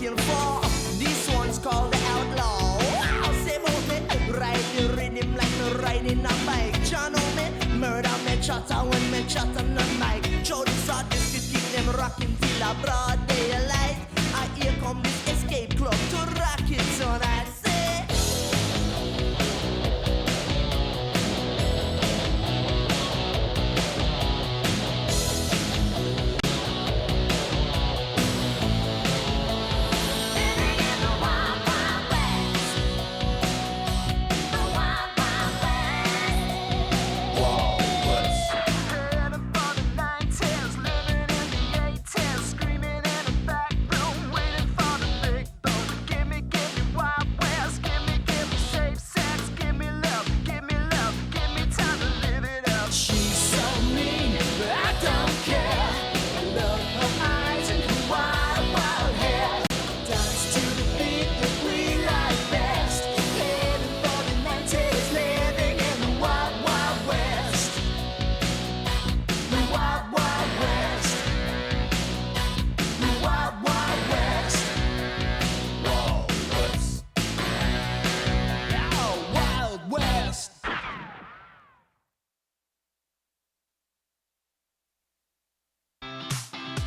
looking for. This one's called the outlaw. Wow, say about me, ride the rhythm like me riding a bike. John on me, murder me chatter when me chatter on the mic. Joe this artist could keep them rocking till a broad daylight. And here come this escape club to rock it tonight. Say.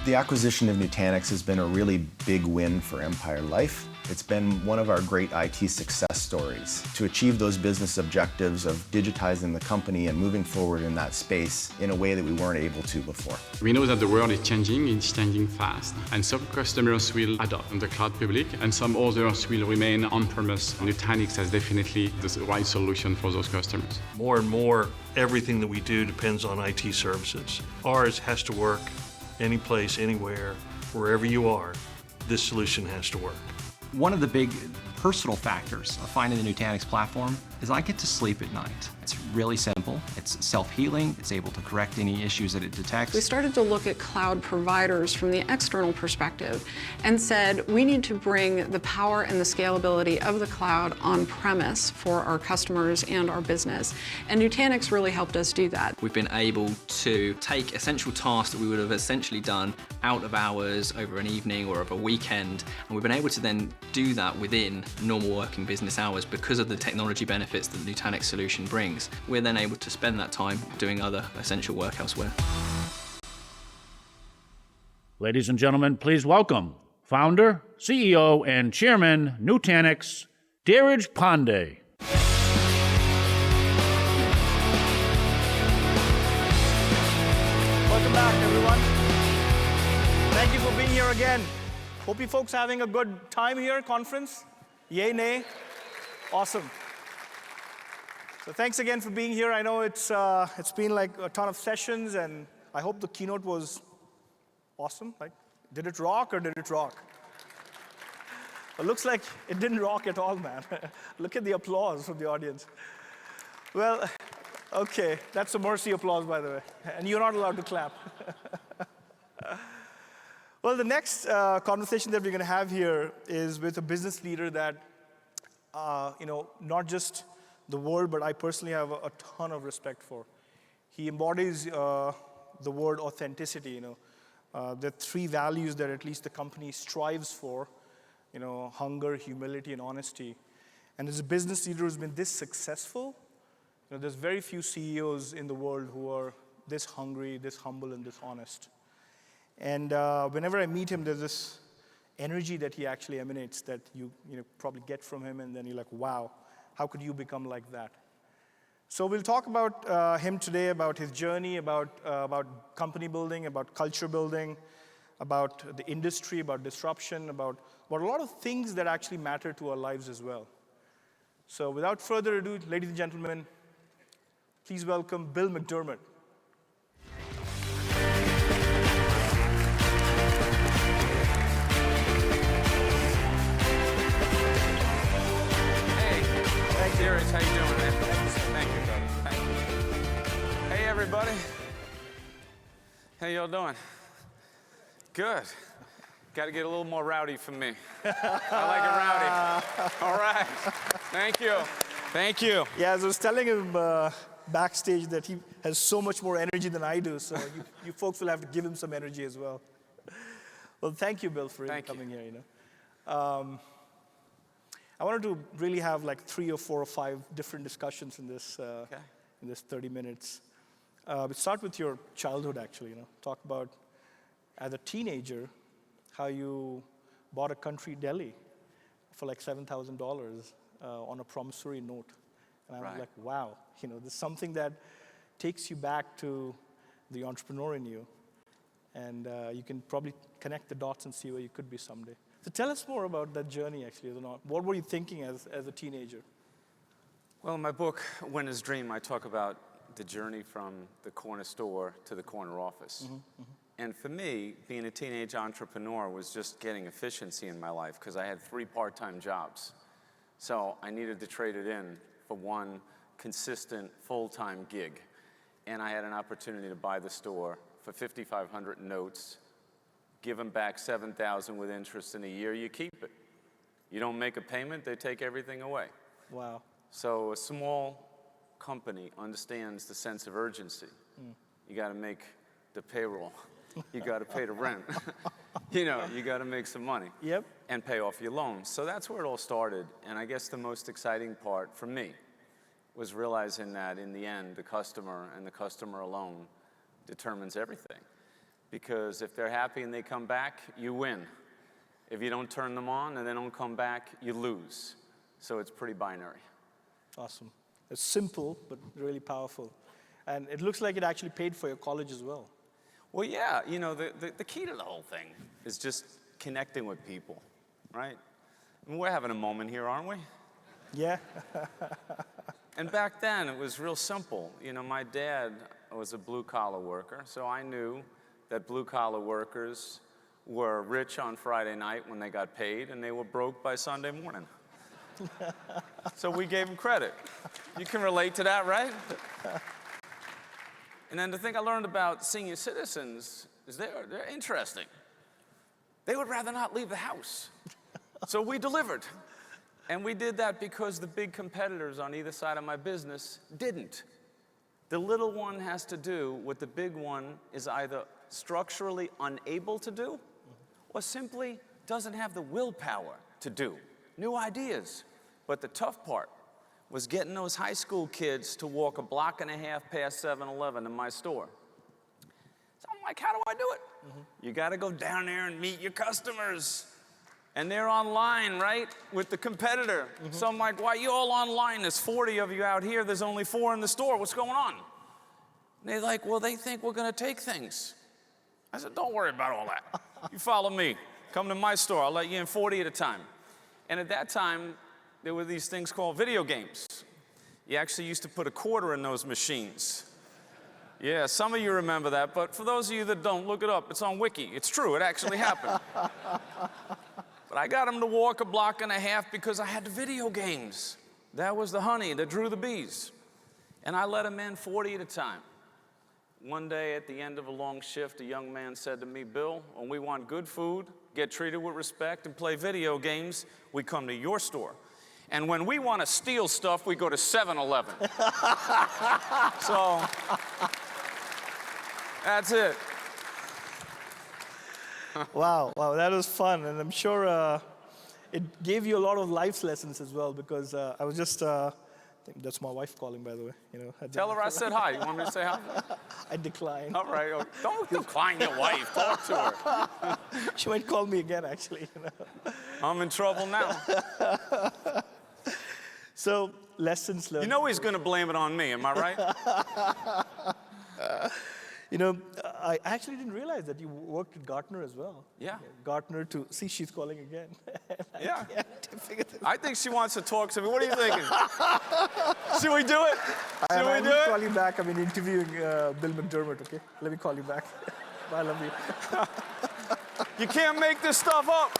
The acquisition of Nutanix has been a really big win for Empire Life. It's been one of our great IT success stories to achieve those business objectives of digitizing the company and moving forward in that space in a way that we weren't able to before. We know that the world is changing, it's changing fast, and some customers will adopt on the cloud public, and some others will remain on-premise. Nutanix has definitely the right solution for those customers. More and more, everything that we do depends on IT services. Ours has to work any place, anywhere, wherever you are. This solution has to work. One of the big personal factors of finding the Nutanix platform is I get to sleep at night. It's really simple. It's self-healing. It's able to correct any issues that it detects. We started to look at cloud providers from the external perspective and said we need to bring the power and the scalability of the cloud on-premise for our customers and our business. And Nutanix really helped us do that. We've been able to take essential tasks that we would have essentially done out of hours, over an evening or over a weekend, and we've been able to then do that within normal working business hours because of the technology benefits that the Nutanix solution brings. We're then able to spend that time doing other essential work elsewhere. Ladies and gentlemen, please welcome founder, CEO, and chairman, Nutanix, Dheeraj Pandey. Welcome back, everyone. Thank you for being here again. Hope you folks are having a good time here, conference. Yay, nay? Awesome. So thanks again for being here. I know it's been like a ton of sessions, and I hope the keynote was awesome. Like, did it rock or did it rock? It looks like it didn't rock at all, man. Look at the applause from the audience. Well, okay, that's a mercy applause, by the way, and you're not allowed to clap. Well, the next conversation that we're going to have here is with a business leader that, not just the world, but I personally have a ton of respect for. He embodies the word authenticity. The three values that at least the company strives for, hunger, humility, and honesty. And as a business leader who's been this successful, there's very few CEOs in the world who are this hungry, this humble, and this honest. And whenever I meet him, there's this energy that he actually emanates that you probably get from him, and then you're like, wow, how could you become like that? So we'll talk about him today, about his journey, about company building, about culture building, about the industry, about disruption, about a lot of things that actually matter to our lives as well. So without further ado, ladies and gentlemen, please welcome Bill McDermott. Dheeraj, how you doing, man? Thank you, brother. Thank you. Hey, everybody. How y'all doing? Good. Got to get a little more rowdy from me. I like it rowdy. All right. Thank you. Thank you. Yeah, as I was telling him backstage that he has so much more energy than I do, so you folks will have to give him some energy as well. Well, thank you, Bill, for coming here. I wanted to really have like 3 or 4 or 5 different discussions in this, in this 30 minutes. We'll start with your childhood, actually. Talk about, as a teenager, how you bought a country deli for like $7,000 on a promissory note. And I was like, wow, this is something that takes you back to the entrepreneur in you. And you can probably connect the dots and see where you could be someday. So tell us more about that journey, actually. What were you thinking as a teenager? Well, in my book, Winner's Dream, I talk about the journey from the corner store to the corner office. And for me, being a teenage entrepreneur was just getting efficiency in my life because I had 3 part-time jobs. So I needed to trade it in for one consistent full-time gig. And I had an opportunity to buy the store for $5,500 notes, give them back $7,000 with interest in a year, you keep it. You don't make a payment, they take everything away. Wow. So a small company understands the sense of urgency. You got to make the payroll. You got to pay the rent. You got to make some money. Yep. And pay off your loans. So that's where it all started. And I guess the most exciting part for me was realizing that in the end, the customer and the customer alone determines everything. Because if they're happy and they come back, you win. If you don't turn them on and they don't come back, you lose. So it's pretty binary. Awesome. It's simple, but really powerful. And it looks like it actually paid for your college as well. Well, yeah, the key to the whole thing is just connecting with people, right? I mean, we're having a moment here, aren't we? Yeah. And back then, it was real simple. My dad was a blue-collar worker, so I knew that blue-collar workers were rich on Friday night when they got paid, and they were broke by Sunday morning. So we gave them credit. You can relate to that, right? And then the thing I learned about senior citizens is they're interesting. They would rather not leave the house. So we delivered. And we did that because the big competitors on either side of my business didn't. The little one has to do what the big one is either structurally unable to do or simply doesn't have the willpower to do. New ideas. But the tough part was getting those high school kids to walk 1.5 blocks past 7-Eleven to my store. So I'm like, how do I do it? You got to go down there and meet your customers. And they're online, right, with the competitor. So I'm like, why are you all online? There's 40 of you out here. There's only 4 in the store. What's going on? And they're like, well, they think we're going to take things. I said, don't worry about all that. You follow me. Come to my store. I'll let you in 40 at a time. And at that time, there were these things called video games. You actually used to put a quarter in those machines. Yeah, some of you remember that, but for those of you that don't, look it up. It's on Wiki. It's true. It actually happened. But I got them to walk 1.5 blocks because I had the video games. That was the honey that drew the bees. And I let them in 40 at a time. One day at the end of a long shift, a young man said to me, Bill, when we want good food, get treated with respect, and play video games, we come to your store. And when we want to steal stuff, we go to 7-Eleven. So, that's it. Wow, that was fun. And I'm sure it gave you a lot of life lessons as well, because I was just, I think that's my wife calling, by the way. Tell her I said hi. You want me to say hi? I declined. All right. Don't decline your wife. Talk to her. She might call me again, actually. I'm in trouble now. So, lessons learned. You know he's going to blame it on me, am I right? I actually didn't realize that you worked at Gartner as well. Yeah. Gartner see, she's calling again. Yeah. I think she wants to talk to me. What are you thinking? Should we do it? Should we do it? I'll call you back. I'm interviewing Bill McDermott, okay? Let me call you back. I love you. You can't make this stuff up.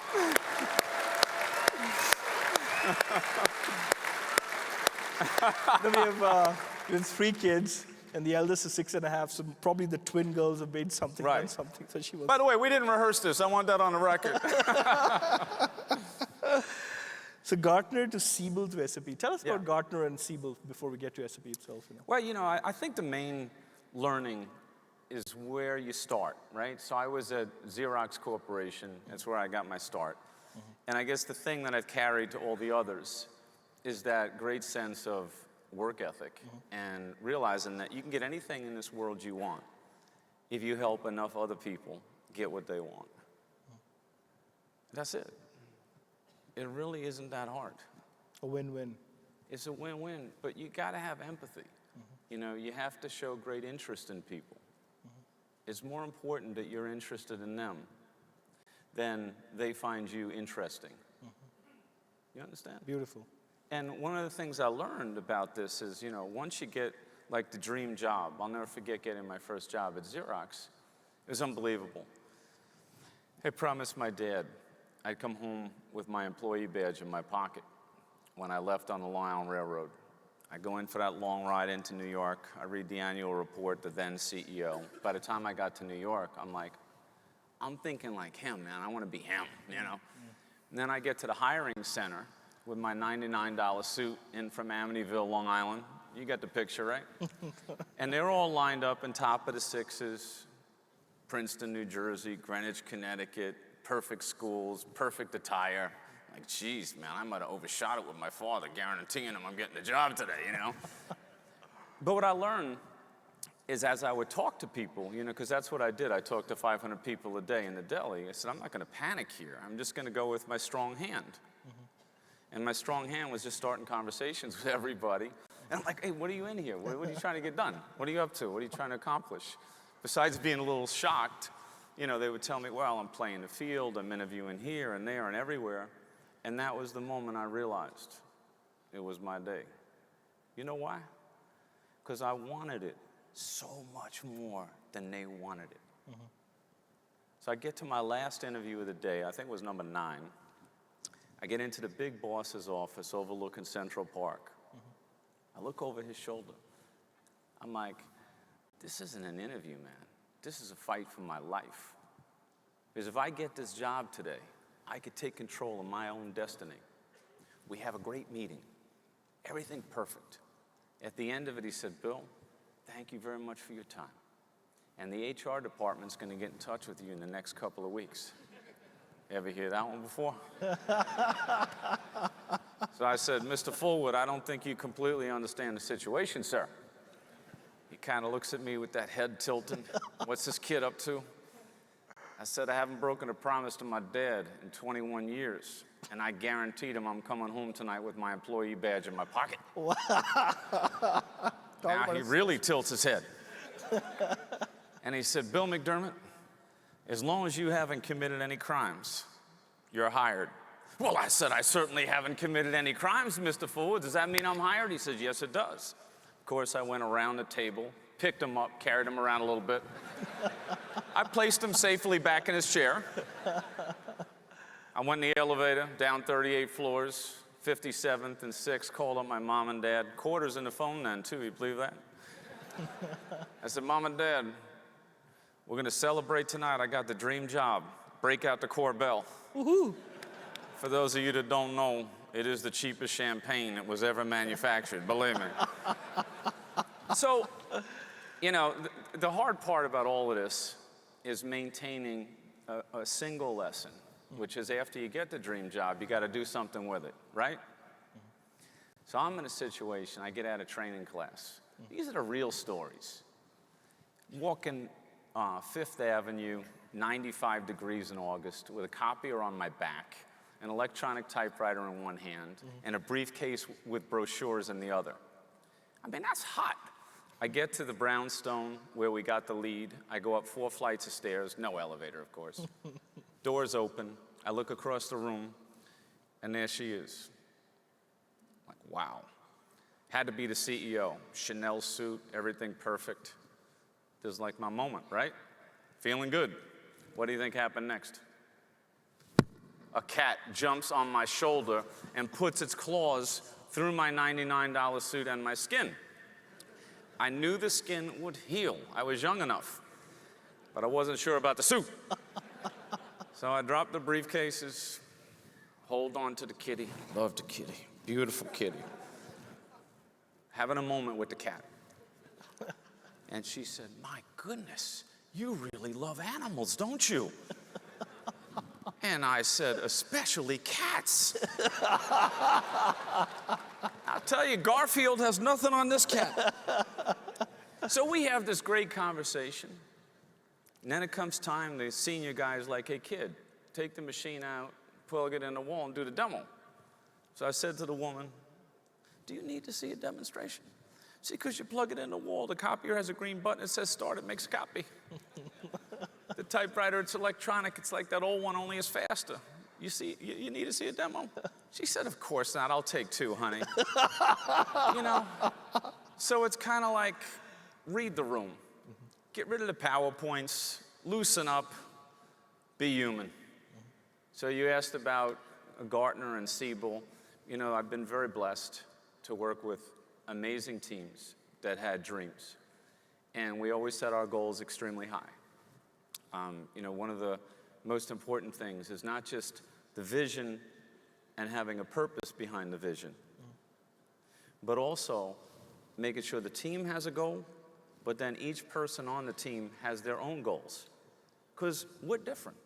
We have 3 kids, and the eldest is 6.5, so probably the twin girls have made something. Right. Done something. So she was. By the way, we didn't rehearse this. I want that on the record. So Gartner to Siebel to SAP. Tell us about Gartner and Siebel before we get to SAP itself. Well, I think the main learning is where you start, right? So I was at Xerox Corporation. That's where I got my start. And I guess the thing that I've carried to all the others is that great sense of work ethic and realizing that you can get anything in this world you want if you help enough other people get what they want. That's it. It really isn't that hard. A win-win. It's a win-win, but you got to have empathy. You know, you have to show great interest in people. It's more important that you're interested in them than they find you interesting. You understand? Beautiful. And one of the things I learned about this is, you know, once you get like the dream job, I'll never forget getting my first job at Xerox. It was unbelievable. I promised my dad I'd come home with my employee badge in my pocket when I left on the Long Island Railroad. I go in for that long ride into New York. I read the annual report, the then CEO. By the time I got to New York, I'm thinking like him, man. I want to be him, you know? And then I get to the hiring center with my $99 suit in from Amityville, Long Island. You got the picture, right? And they're all lined up on top of the sixes, Princeton, New Jersey, Greenwich, Connecticut, perfect schools, perfect attire. Like, geez, man, I might have overshot it with my father, guaranteeing him I'm getting the job today, you know? But what I learned is as I would talk to people, you know, because that's what I did. I talked to 500 people a day in the deli. I said, I'm not going to panic here. I'm just going to go with my strong hand. And my strong hand was just starting conversations with everybody. And I'm like, hey, what are you in here? What are you trying to get done? What are you up to? What are you trying to accomplish? Besides being a little shocked, you know, they would tell me, well, I'm playing the field, I'm interviewing here and there and everywhere. And that was the moment I realized it was my day. You know why? Because I wanted it so much more than they wanted it. So I get to my last interview of the day, I think it was number 9. I get into the big boss's office overlooking Central Park. I look over his shoulder. I'm like, this isn't an interview, man. This is a fight for my life. Because if I get this job today, I could take control of my own destiny. We have a great meeting. Everything perfect. At the end of it, he said, Bill, thank you very much for your time. And the HR department's going to get in touch with you in the next couple of weeks. Ever hear that one before? So I said, Mr. Fullwood, I don't think you completely understand the situation, sir. He kind of looks at me with that head tilting. What's this kid up to? I said, I haven't broken a promise to my dad in 21 years, and I guaranteed him I'm coming home tonight with my employee badge in my pocket. Wow. Now he really tilts his head. And he said, Bill McDermott, as long as you haven't committed any crimes, you're hired. Well, I said, I certainly haven't committed any crimes, Mr. Fullwood. Does that mean I'm hired? He said, yes, it does. Of course, I went around the table, picked him up, carried him around a little bit. I placed him safely back in his chair. I went in the elevator, down 38 floors, 57th and 6th, called up my mom and dad. Quarters in the phone then, too, you believe that? I said, Mom and Dad, we're gonna celebrate tonight. I got the dream job. Break out the Corbel. Woohoo! For those of you that don't know, it is the cheapest champagne that was ever manufactured, believe me. So, you know, the hard part about all of this is maintaining a single lesson, which is after you get the dream job, you got to do something with it, right? So I'm in a situation, I get out of training class. These are the real stories. Walking Fifth Avenue, 95 degrees in August, with a copier on my back, an electronic typewriter in one hand, and a briefcase with brochures in the other. I mean, that's hot. I get to the brownstone where we got the lead. I go up 4 flights of stairs, no elevator, of course. Doors open. I look across the room, and there she is. Like, wow. Had to be the CEO. Chanel suit, everything perfect. This is like my moment, right? Feeling good. What do you think happened next? A cat jumps on my shoulder and puts its claws through my $99 suit and my skin. I knew the skin would heal. I was young enough, but I wasn't sure about the suit. So I dropped the briefcases, hold on to the kitty. Love the kitty. Beautiful kitty. Having a moment with the cat. And she said, my goodness, you really love animals, don't you? And I said, especially cats. I'll tell you, Garfield has nothing on this cat. So we have this great conversation. And then it comes time, the senior guy's like, hey kid, take the machine out, plug it in the wall and do the demo. So I said to the woman, do you need to see a demonstration? See, because you plug it in the wall, the copier has a green button, it says start, it makes a copy. The typewriter, it's electronic, it's like that old one, only it's faster. You see, you need to see a demo? She said, of course not, I'll take two, honey. You know, so it's kind of like, read the room. Get rid of the PowerPoints, loosen up, be human. So you asked about Gartner and Siebel. You know, I've been very blessed to work with amazing teams that had dreams. And we always set our goals extremely high. You know, one of the most important things is not just the vision and having a purpose behind the vision, but also making sure the team has a goal, but then each person on the team has their own goals. Because we're different.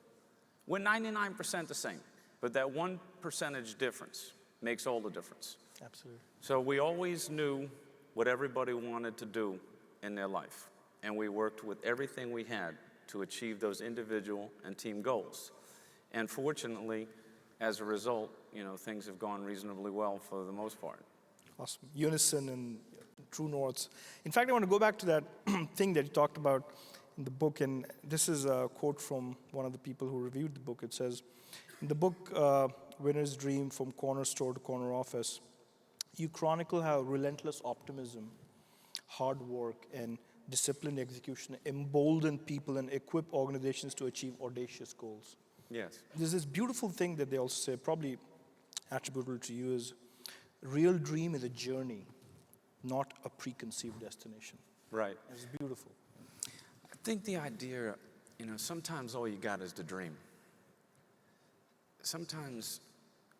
We're 99% the same, but that 1% difference makes all the difference. Absolutely. So we always knew what everybody wanted to do in their life, and we worked with everything we had to achieve those individual and team goals. And fortunately, as a result, you know, things have gone reasonably well for the most part. Awesome. Unison and true norths. In fact, I want to go back to that thing that you talked about in the book, and this is a quote from one of the people who reviewed the book. It says, in the book, Winner's Dream from Corner Store to Corner Office, you chronicle how relentless optimism, hard work, and disciplined execution embolden people and equip organizations to achieve audacious goals. Yes. There's this beautiful thing that they also say, probably attributable to you, is real dream is a journey, not a preconceived destination. Right. It's beautiful. I think the idea, you know, sometimes all you got is the dream. Sometimes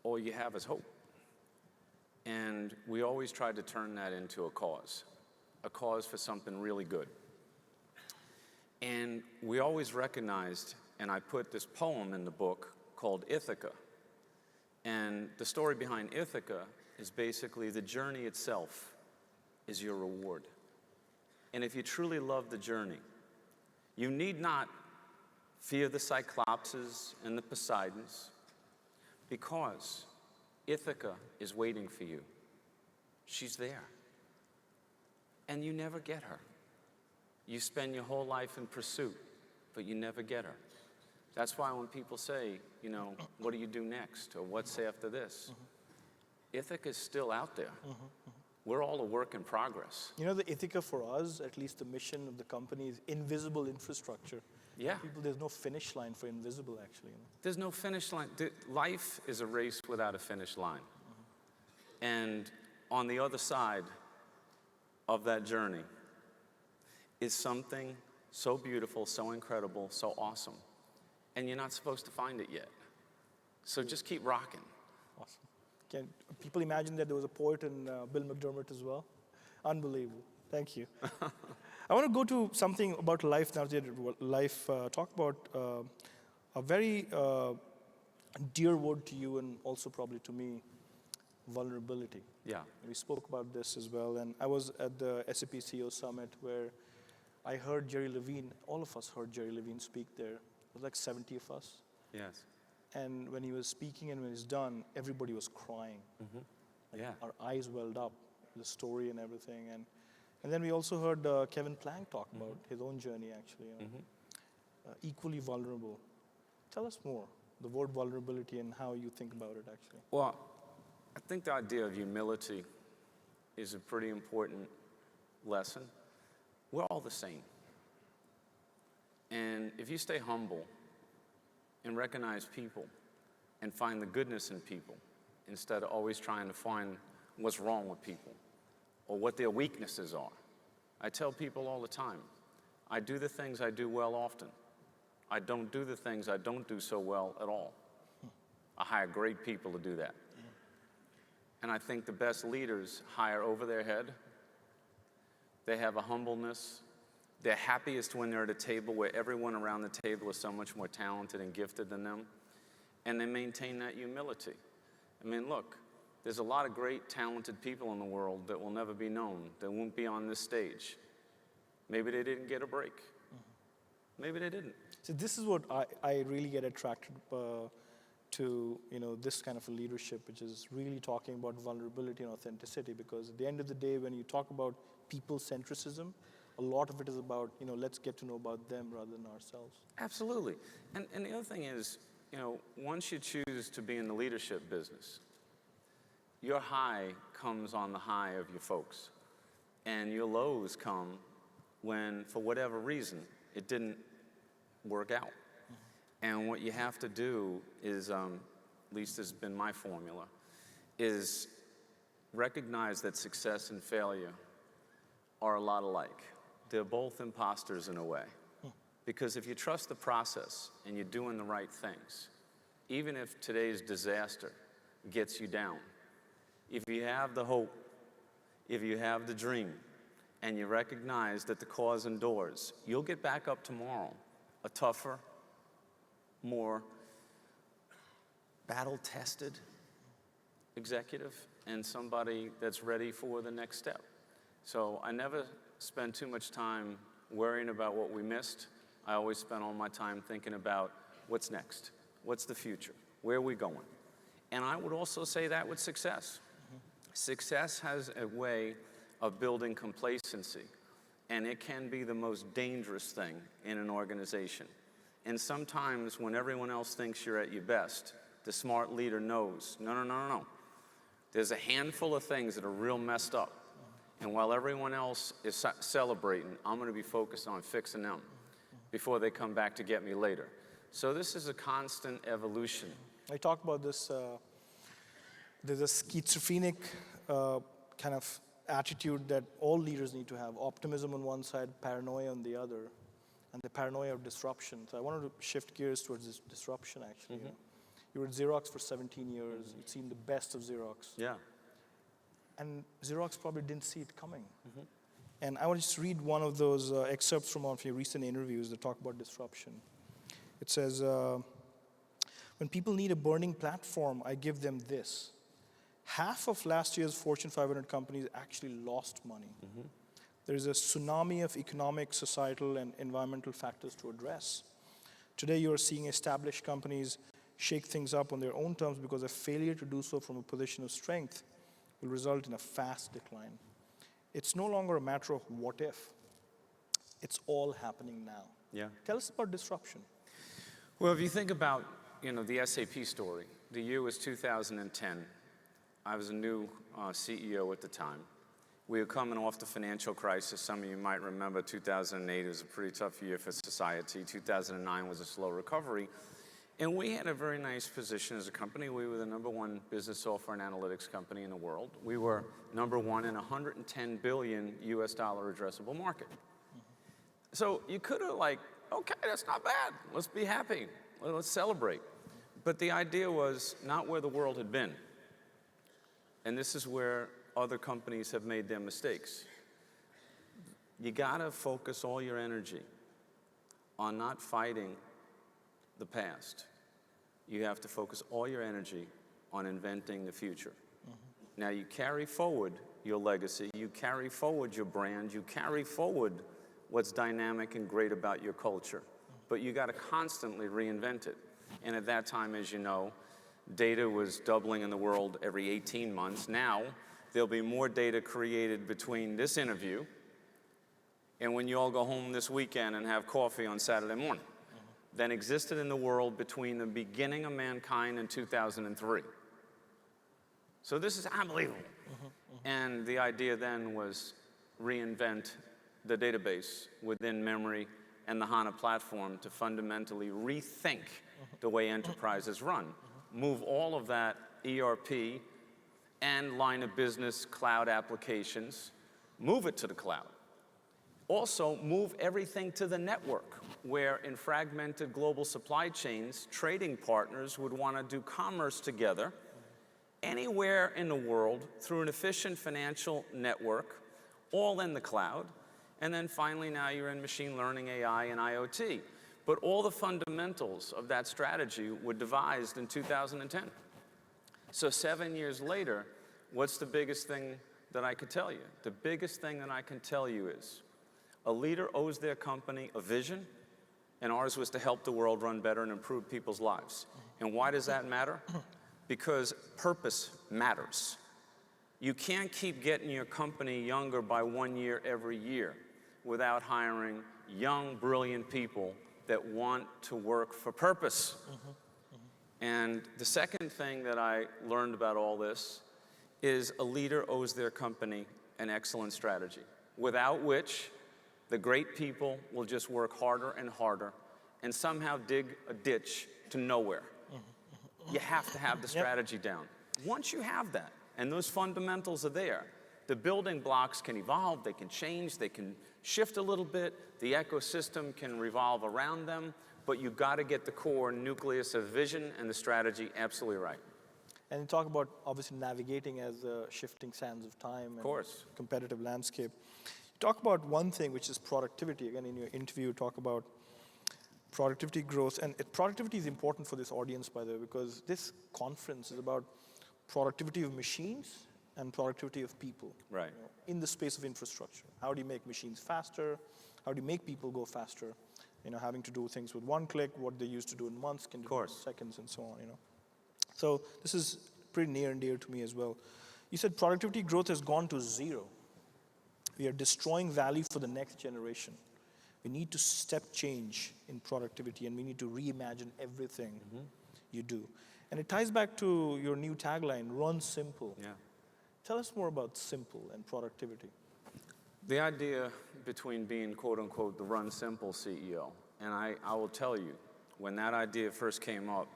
all you have is hope. And we always try to turn that into a cause for something really good. And we always recognized, and I put this poem in the book called Ithaca. And the story behind Ithaca is basically the journey itself is your reward. And if you truly love the journey, you need not fear the Cyclopses and the Poseidons, because Ithaca is waiting for you. She's there. And you never get her. You spend your whole life in pursuit, but you never get her. That's why when people say, you know, what do you do next? Or what's after this? Ithaca is still out there. We're all a work in progress. You know, the Ithaca for us, at least the mission of the company, is invisible infrastructure. Yeah. People, there's no finish line for invisible, actually. You know? There's no finish line. Life is a race without a finish line. And on the other side of that journey is something so beautiful, so incredible, so awesome. And you're not supposed to find it yet. So just keep rocking. Awesome. Can people imagine that there was a poet in Bill McDermott as well? Unbelievable. Thank you. I want to go to something about life now. Talk about a very dear word to you and also probably to me, vulnerability. Yeah. We spoke about this as well. And I was at the SAP CEO Summit where I heard Jerry Levine, all of us heard Jerry Levine speak there. It was like 70 of us. Yes. And when he was speaking and when he's done, everybody was crying. Like Yeah. our eyes welled up, the story and everything. And then we also heard Kevin Plank talk about his own journey, actually. You know, equally vulnerable. Tell us more, the word vulnerability and how you think about it, actually. Well, I think the idea of humility is a pretty important lesson. We're all the same. And if you stay humble and recognize people and find the goodness in people instead of always trying to find what's wrong with people or what their weaknesses are. I tell people all the time, I do the things I do well often. I don't do the things I don't do so well at all. I hire great people to do that. And I think the best leaders hire over their head. They have a humbleness. They're happiest when they're at a table where everyone around the table is so much more talented and gifted than them. and they maintain that humility. I mean, look, there's a lot of great, talented people in the world that will never be known, that won't be on this stage. Maybe they didn't get a break. Maybe they didn't. So this is what I really get attracted to, this kind of a leadership, which is really talking about vulnerability and authenticity, because at the end of the day, when you talk about people-centricism, a lot of it is about, let's get to know about them rather than ourselves. Absolutely. And the other thing is, once you choose to be in the leadership business, your high comes on the high of your folks. And your lows come when, for whatever reason, it didn't work out. And what you have to do is, at least this has been my formula, is recognize that success and failure are a lot alike. They're both imposters in a way. Because if you trust the process and you're doing the right things, even if today's disaster gets you down, if you have the hope, if you have the dream, and you recognize that the cause endures, you'll get back up tomorrow a tougher, more battle-tested executive and somebody that's ready for the next step. So I never spend too much time worrying about what we missed. I always spend all my time thinking about what's next, what's the future, where are we going? And I would also say that with success. Success has a way of building complacency, and it can be the most dangerous thing in an organization. And sometimes when everyone else thinks you're at your best, the smart leader knows, no. There's a handful of things that are real messed up. And while everyone else is celebrating, I'm going to be focused on fixing them before they come back to get me later. So this is a constant evolution. I talk about this, there's a schizophrenic kind of attitude that all leaders need to have. Optimism on one side, paranoia on the other, and the paranoia of disruption. So I wanted to shift gears towards this disruption, actually. You were at Xerox for 17 years. You've seen the best of Xerox. Yeah. And Xerox probably didn't see it coming. And I want to just read one of those excerpts from one of your recent interviews that talk about disruption. It says, when people need a burning platform, I give them this. Half of last year's Fortune 500 companies actually lost money. There is a tsunami of economic, societal, and environmental factors to address. Today, you are seeing established companies shake things up on their own terms because a failure to do so from a position of strength will result in a fast decline. It's no longer a matter of what if. It's all happening now. Yeah. Tell us about disruption. Well, if you think about, the SAP story, the year was 2010. I was a new CEO at the time. We were coming off the financial crisis. Some of you might remember 2008 was a pretty tough year for society. 2009 was a slow recovery. And we had a very nice position as a company. We were the #1 business software and analytics company in the world. We were #1 in a $110 billion US addressable market. So you could have okay, that's not bad. Let's be happy. Let's celebrate. But the idea was not where the world had been. And this is where other companies have made their mistakes. You gotta focus all your energy on not fighting the past. You have to focus all your energy on inventing the future. Now you carry forward your legacy, you carry forward your brand, you carry forward what's dynamic and great about your culture, but you gotta constantly reinvent it. And at that time, as you know, data was doubling in the world every 18 months. Now, there'll be more data created between this interview and when you all go home this weekend and have coffee on Saturday morning than existed in the world between the beginning of mankind and 2003. So this is unbelievable. And the idea then was reinvent the database within memory and the HANA platform to fundamentally rethink the way enterprises run. Move all of that ERP and line of business cloud applications, move it to the cloud. Also, move everything to the network, where in fragmented global supply chains, trading partners would want to do commerce together anywhere in the world through an efficient financial network, all in the cloud. And then finally, now you're in machine learning, AI, and IoT. But all the fundamentals of that strategy were devised in 2010. So 7 years later, what's the biggest thing that I could tell you? The biggest thing that I can tell you is a leader owes their company a vision, and ours was to help the world run better and improve people's lives. And why does that matter? Because purpose matters. You can't keep getting your company younger by 1 year every year without hiring young, brilliant people that want to work for purpose. And the second thing that I learned about all this is a leader owes their company an excellent strategy, without which the great people will just work harder and harder and somehow dig a ditch to nowhere. You have to have the strategy down. Once you have that, and those fundamentals are there, the building blocks can evolve, they can change, they can shift a little bit, the ecosystem can revolve around them, but you've got to get the core nucleus of vision and the strategy absolutely right. And you talk about obviously navigating as the shifting sands of time and competitive landscape. You talk about one thing, which is productivity. Again, in your interview, you talk about productivity growth. And productivity is important for this audience, by the way, because this conference is about productivity of machines and productivity of people. Right. You know, in the space of infrastructure. How do you make machines faster? How do you make people go faster? You know, having to do things with one click, what they used to do in months can do in seconds and so on, you know. So this is pretty near and dear to me as well. You said productivity growth has gone to zero. We are destroying value for the next generation. We need to step change in productivity, and we need to reimagine everything you do. And it ties back to your new tagline, run simple. Yeah. Tell us more about simple and productivity. The idea between being, quote unquote, the run simple CEO, and I will tell you, when that idea first came up,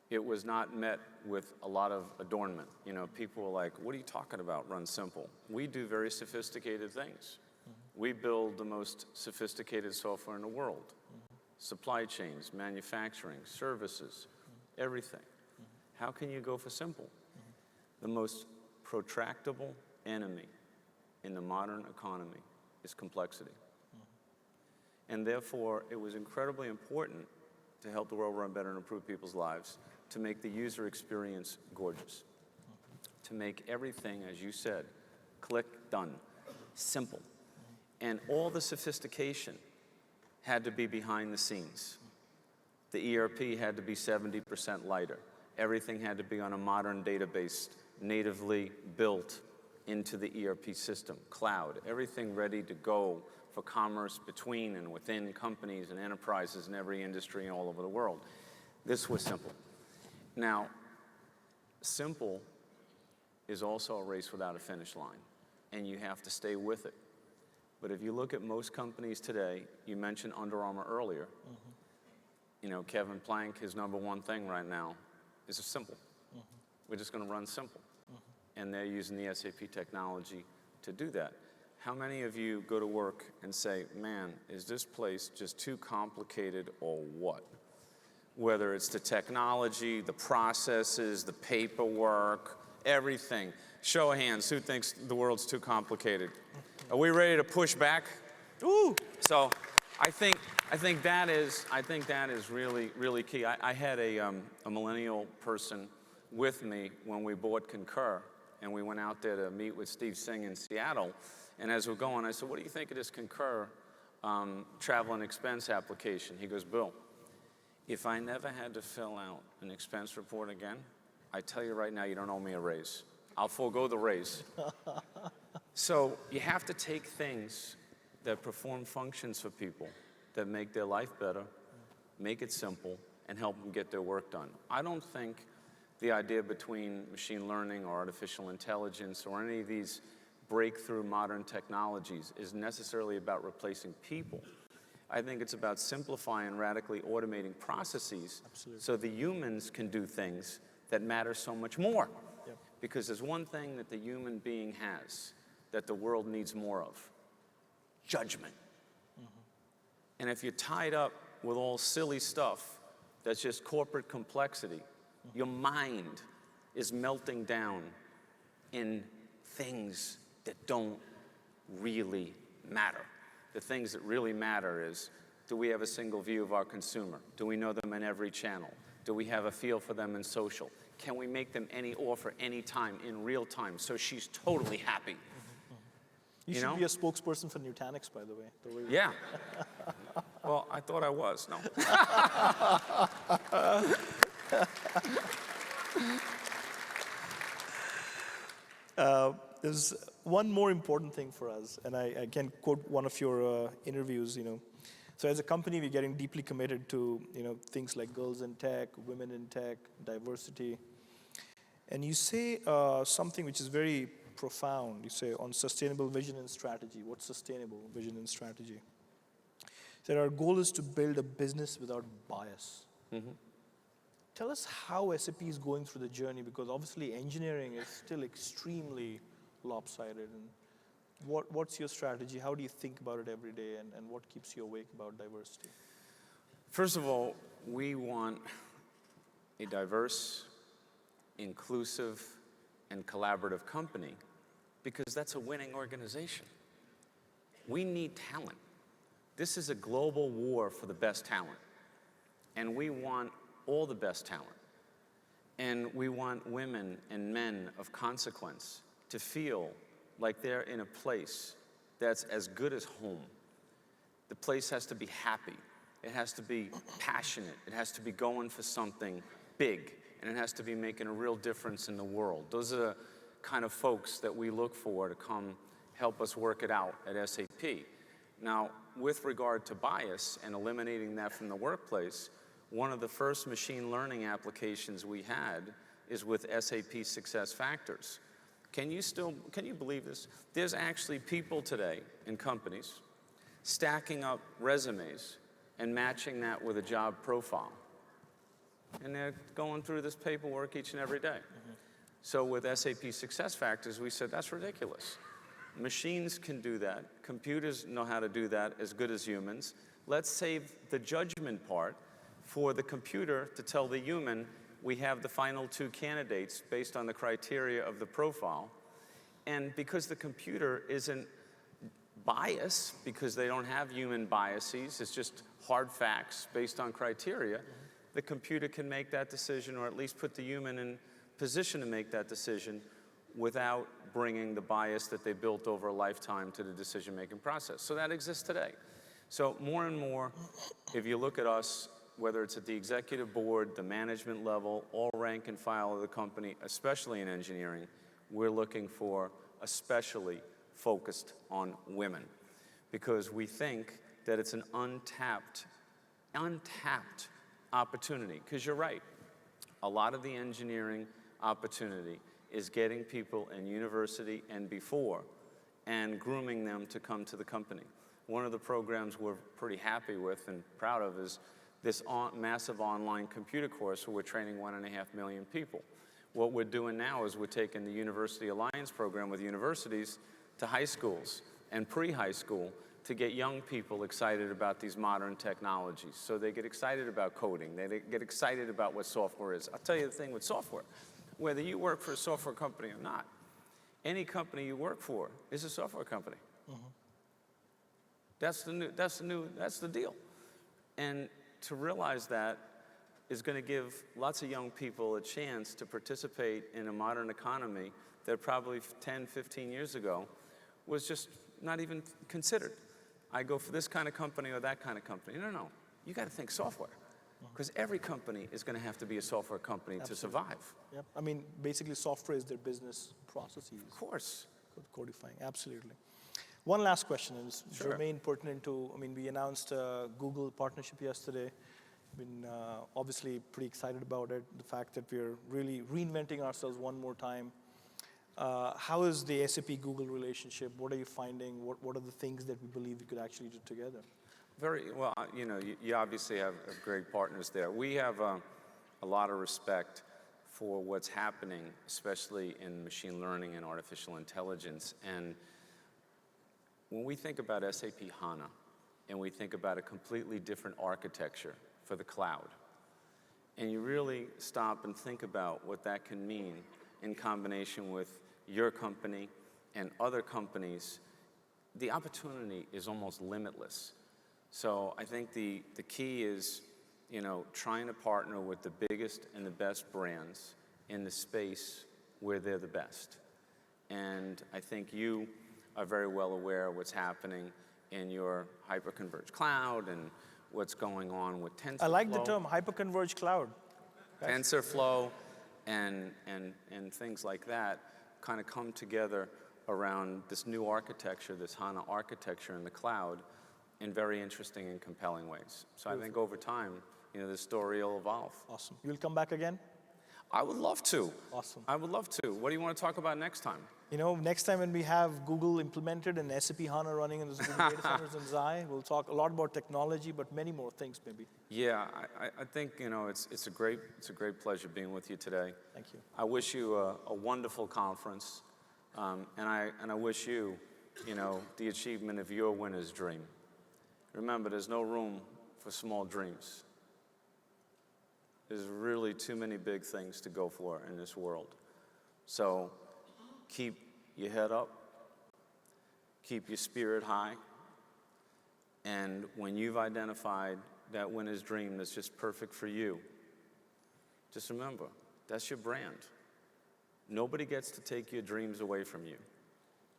it was not met with a lot of adornment. You know, people were like, what are you talking about, run simple? We do very sophisticated things. We build the most sophisticated software in the world. Supply chains, manufacturing, services, everything. How can you go for simple? The most protractable enemy in the modern economy is complexity. And therefore, it was incredibly important to help the world run better and improve people's lives, to make the user experience gorgeous, to make everything, as you said, click, done, simple. And all the sophistication had to be behind the scenes. The ERP had to be 70% lighter. Everything had to be on a modern database, natively built into the ERP system, cloud, everything ready to go for commerce between and within companies and enterprises in every industry all over the world. This was simple. Now, simple is also a race without a finish line, and you have to stay with it. But if you look at most companies today, you mentioned Under Armour earlier, you know, Kevin Plank, his #1 thing right now is simple. We're just going to run simple. And they're using the SAP technology to do that. How many of you go to work and say, man, is this place just too complicated or what? Whether it's the technology, the processes, the paperwork, everything. Show of hands, who thinks the world's too complicated? Are we ready to push back? Ooh. So I think that is really, really key. I had a millennial person with me when we bought Concur, and we went out there to meet with Steve Singh in Seattle. And as we're going, I said, what do you think of this Concur travel and expense application? He goes, Bill, if I never had to fill out an expense report again, I tell you right now, you don't owe me a raise. I'll forego the raise. So you have to take things that perform functions for people, that make their life better, make it simple, and help them get their work done. I don't think the idea between machine learning or artificial intelligence or any of these breakthrough modern technologies is necessarily about replacing people. I think it's about simplifying, radically automating processes so the humans can do things that matter so much more. Because there's one thing that the human being has that the world needs more of: judgment. And if you're tied up with all silly stuff that's just corporate complexity, your mind is melting down in things that don't really matter. The things that really matter is, Do we have a single view of our consumer? Do we know them in every channel? Do we have a feel for them in social? Can we make them any offer anytime in real time so she's totally happy? You should be a spokesperson for Nutanix, by the way. Yeah. Well, I thought I was. No. There's one more important thing for us, and I can quote one of your interviews. So as a company, we're getting deeply committed to things like girls in tech, women in tech, diversity. And you say something which is very profound. You say on sustainable vision and strategy. What's sustainable vision and strategy? That our goal is to build a business without bias. Mm-hmm. Tell us how SAP is going through the journey, because obviously engineering is still extremely lopsided. And what's your strategy? How do you think about it every day, and what keeps you awake about diversity? First of all, we want a diverse, inclusive, and collaborative company because that's a winning organization. We need talent. This is a global war for the best talent. And we want all the best talent. And we want women and men of consequence to feel like they're in a place that's as good as home. The place has to be happy. It has to be passionate. It has to be going for something big. And it has to be making a real difference in the world. Those are the kind of folks that we look for to come help us work it out at SAP. Now, with regard to bias and eliminating that from the workplace, one of the first machine learning applications we had is with SAP SuccessFactors. Can you believe this? There's actually people today in companies stacking up resumes and matching that with a job profile. And they're going through this paperwork each and every day. Mm-hmm. So with SAP SuccessFactors, we said, that's ridiculous. Machines can do that. Computers know how to do that as good as humans. Let's save the judgment part for the computer to tell the human, we have the final two candidates based on the criteria of the profile. And because the computer isn't biased, because they don't have human biases, it's just hard facts based on criteria, the computer can make that decision, or at least put the human in position to make that decision without bringing the bias that they built over a lifetime to the decision-making process. So that exists today. So more and more, if you look at us, whether it's at the executive board, the management level, all rank and file of the company, especially in engineering, we're looking for especially focused on women, because we think that it's an untapped opportunity. Because you're right, a lot of the engineering opportunity is getting people in university and before and grooming them to come to the company. One of the programs we're pretty happy with and proud of is this massive online computer course where we're training 1.5 million people. What we're doing now is we're taking the University Alliance program with universities to high schools and pre-high school to get young people excited about these modern technologies. So they get excited about coding. They get excited about what software is. I'll tell you the thing with software. Whether you work for a software company or not, any company you work for is a software company. Mm-hmm. That's the deal. And to realize that is going to give lots of young people a chance to participate in a modern economy that probably 10, 15 years ago was just not even considered. I go for this kind of company or that kind of company. No. You got to think software. Because every company is going to have to be a software company to survive. Yep. I mean, basically, software is their business processes. Of course. Codifying, absolutely. One last question, and it's Sure. remain pertinent to, we announced a Google partnership yesterday. Been obviously pretty excited about it. The fact that we're really reinventing ourselves one more time. How is the SAP-Google relationship? What are you finding? What are the things that we believe we could actually do together? Very well, you obviously have great partners there. We have a lot of respect for what's happening, especially in machine learning and artificial intelligence. And when we think about SAP HANA, and we think about a completely different architecture for the cloud, and you really stop and think about what that can mean in combination with your company and other companies, the opportunity is almost limitless. So I think the key is, trying to partner with the biggest and the best brands in the space where they're the best. And I think you are very well aware of what's happening in your hyperconverged cloud and what's going on with TensorFlow. I like the term hyperconverged cloud. TensorFlow and things like that kind of come together around this new architecture, this HANA architecture in the cloud, in very interesting and compelling ways. So I think over time, this story will evolve. Awesome. You'll come back again? I would love to. Awesome. I would love to. What do you want to talk about next time? Next time when we have Google implemented and SAP HANA running in the Google data centers in Xi, we'll talk a lot about technology, but many more things maybe. Yeah, I think it's a great pleasure being with you today. Thank you. I wish you a wonderful conference, and I wish you, the achievement of your winner's dream. Remember, there's no room for small dreams. There's really too many big things to go for in this world. So keep your head up, keep your spirit high, and when you've identified that winner's dream that's just perfect for you, just remember, that's your brand. Nobody gets to take your dreams away from you.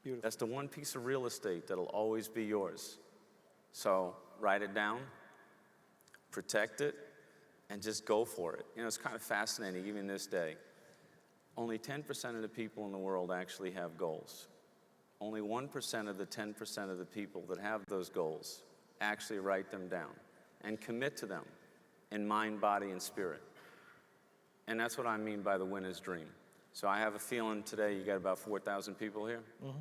Beautiful. That's the one piece of real estate that'll always be yours. So write it down, protect it, and just go for it. It's kind of fascinating, even this day. Only 10% of the people in the world actually have goals. Only 1% of the 10% of the people that have those goals actually write them down and commit to them in mind, body, and spirit. And that's what I mean by the winner's dream. So I have a feeling today you got about 4,000 people here. Mm-hmm.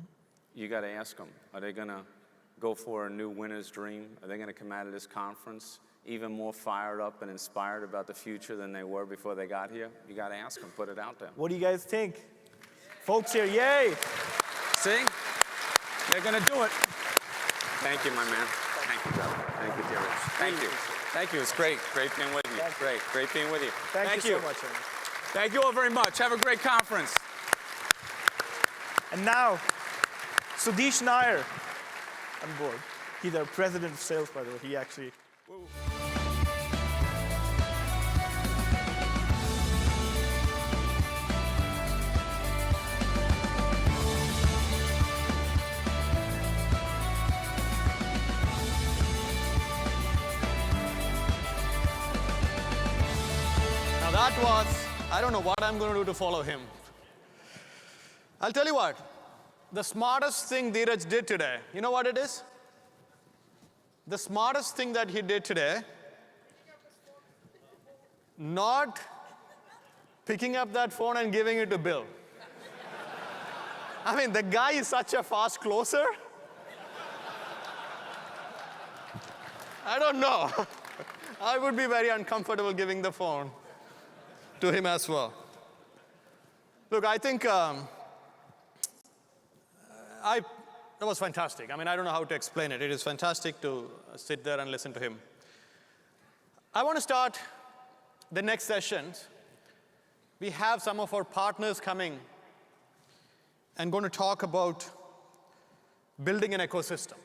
You got to ask them, are they going to go for a new winner's dream? Are they going to come out of this conference even more fired up and inspired about the future than they were before they got here? You got to ask them, put it out there. What do you guys think? Folks here, yay! See? They're going to do it. Thank you, my man. Thank you, brother. Thank you, dear Rich. Thank you. Thank you. It's great. Great being with you. Great being with you. Thank you so much, Aaron. Thank you all very much. Have a great conference. And now, Sudhish Nair on board. He's our president of sales, by the way. He actually... Whoa. Now that was, I don't know what I'm going to do to follow him. I'll tell you what, the smartest thing Dheeraj did today, you know what it is? The smartest thing that he did today, not picking up that phone and giving it to Bill. I mean, the guy is such a fast closer. I don't know. I would be very uncomfortable giving the phone to him as well. Look, I think that was fantastic. I mean, I don't know how to explain it. It is fantastic to sit there and listen to him. I want to start the next sessions. We have some of our partners coming and going to talk about building an ecosystem.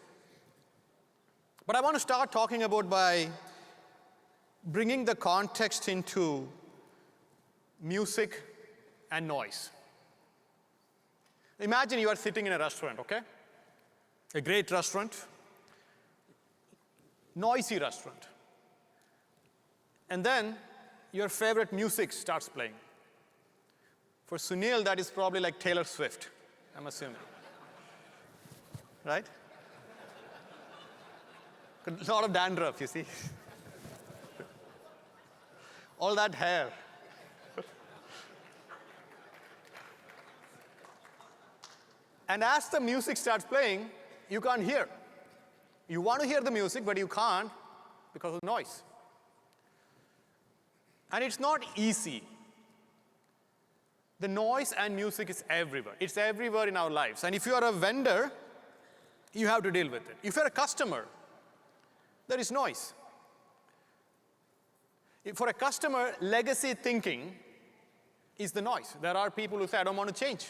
But I want to start talking about by bringing the context into music and noise. Imagine you are sitting in a restaurant, okay? A great restaurant, noisy restaurant. And then your favorite music starts playing. For Sunil, that is probably like Taylor Swift, I'm assuming. Right? A lot of dandruff, you see. All that hair. And as the music starts playing, you can't hear. You want to hear the music, but you can't because of noise. And it's not easy. The noise and music is everywhere. It's everywhere in our lives. And if you are a vendor, you have to deal with it. If you're a customer, there is noise. For a customer, legacy thinking is the noise. There are people who say, I don't want to change.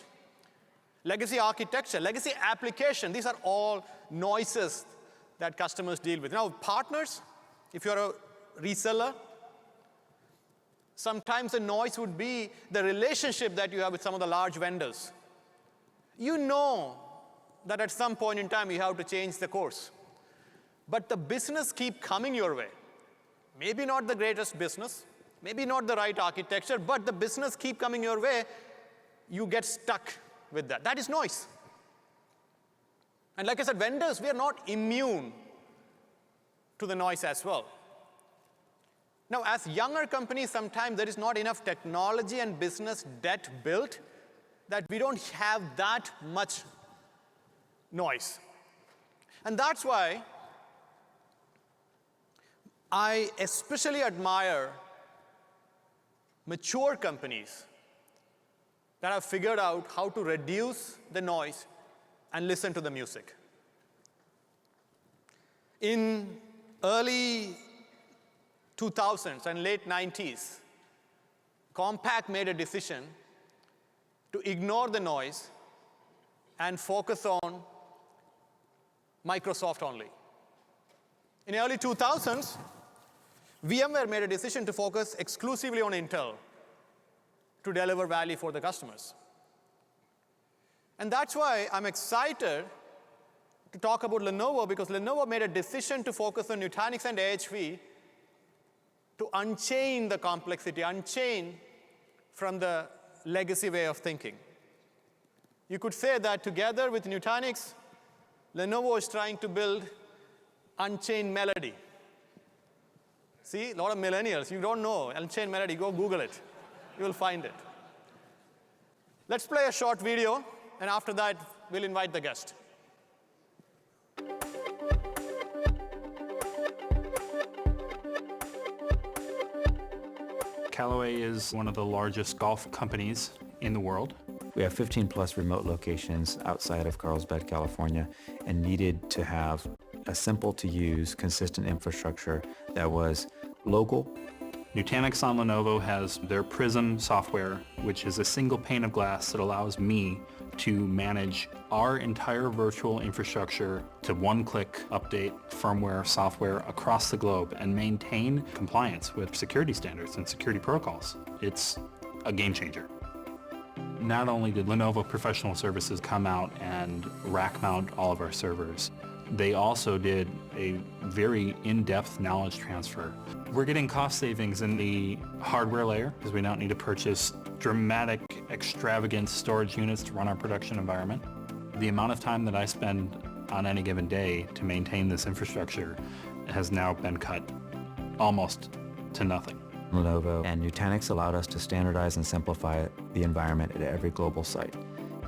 Legacy architecture, legacy application, these are all noises that customers deal with. Now, partners, if you're a reseller, sometimes the noise would be the relationship that you have with some of the large vendors. You know that at some point in time you have to change the course. But the business keep coming your way. Maybe not the greatest business, maybe not the right architecture, but the business keep coming your way, you get stuck with that. That is noise. And like I said, vendors, we are not immune to the noise as well. Now, as younger companies, sometimes there is not enough technology and business debt built that we don't have that much noise. And that's why I especially admire mature companies that have figured out how to reduce the noise and listen to the music. In early 2000s and late 90s, Compaq made a decision to ignore the noise and focus on Microsoft only. In the early 2000s, VMware made a decision to focus exclusively on Intel to deliver value for the customers. And that's why I'm excited to talk about Lenovo, because Lenovo made a decision to focus on Nutanix and AHV to unchain the complexity, unchain from the legacy way of thinking. You could say that together with Nutanix, Lenovo is trying to build Unchained Melody. See, a lot of millennials, you don't know Unchained Melody, go Google it. You will find it. Let's play a short video, and after that, we'll invite the guest. Callaway is one of the largest golf companies in the world. We have 15 plus remote locations outside of Carlsbad, California, and needed to have a simple to use, consistent infrastructure that was local. Nutanix on Lenovo has their Prism software, which is a single pane of glass that allows me to manage our entire virtual infrastructure to one-click update firmware, software across the globe and maintain compliance with security standards and security protocols. It's a game changer. Not only did Lenovo Professional Services come out and rack mount all of our servers, they also did a very in-depth knowledge transfer. We're getting cost savings in the hardware layer because we don't need to purchase dramatic, extravagant storage units to run our production environment. The amount of time that I spend on any given day to maintain this infrastructure has now been cut almost to nothing. Lenovo and Nutanix allowed us to standardize and simplify the environment at every global site.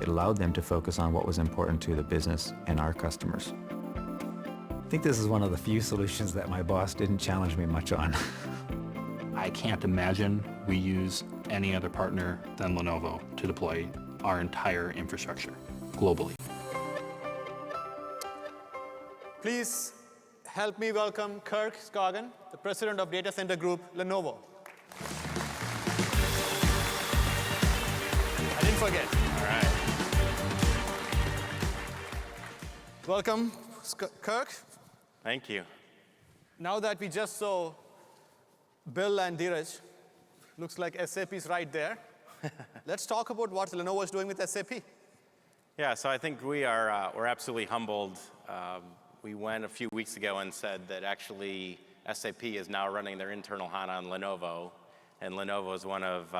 It allowed them to focus on what was important to the business and our customers. I think this is one of the few solutions that my boss didn't challenge me much on. I can't imagine we use any other partner than Lenovo to deploy our entire infrastructure globally. Please help me welcome Kirk Skaugen, the President of Data Center Group, Lenovo. I didn't forget. All right. Welcome, Kirk. Thank you. Now that we just saw Bill and Dheeraj, looks like SAP is right there. Let's talk about what Lenovo is doing with SAP. Yeah, so I think we're absolutely humbled. We went a few weeks ago and said that actually SAP is now running their internal HANA on Lenovo, and Lenovo is one of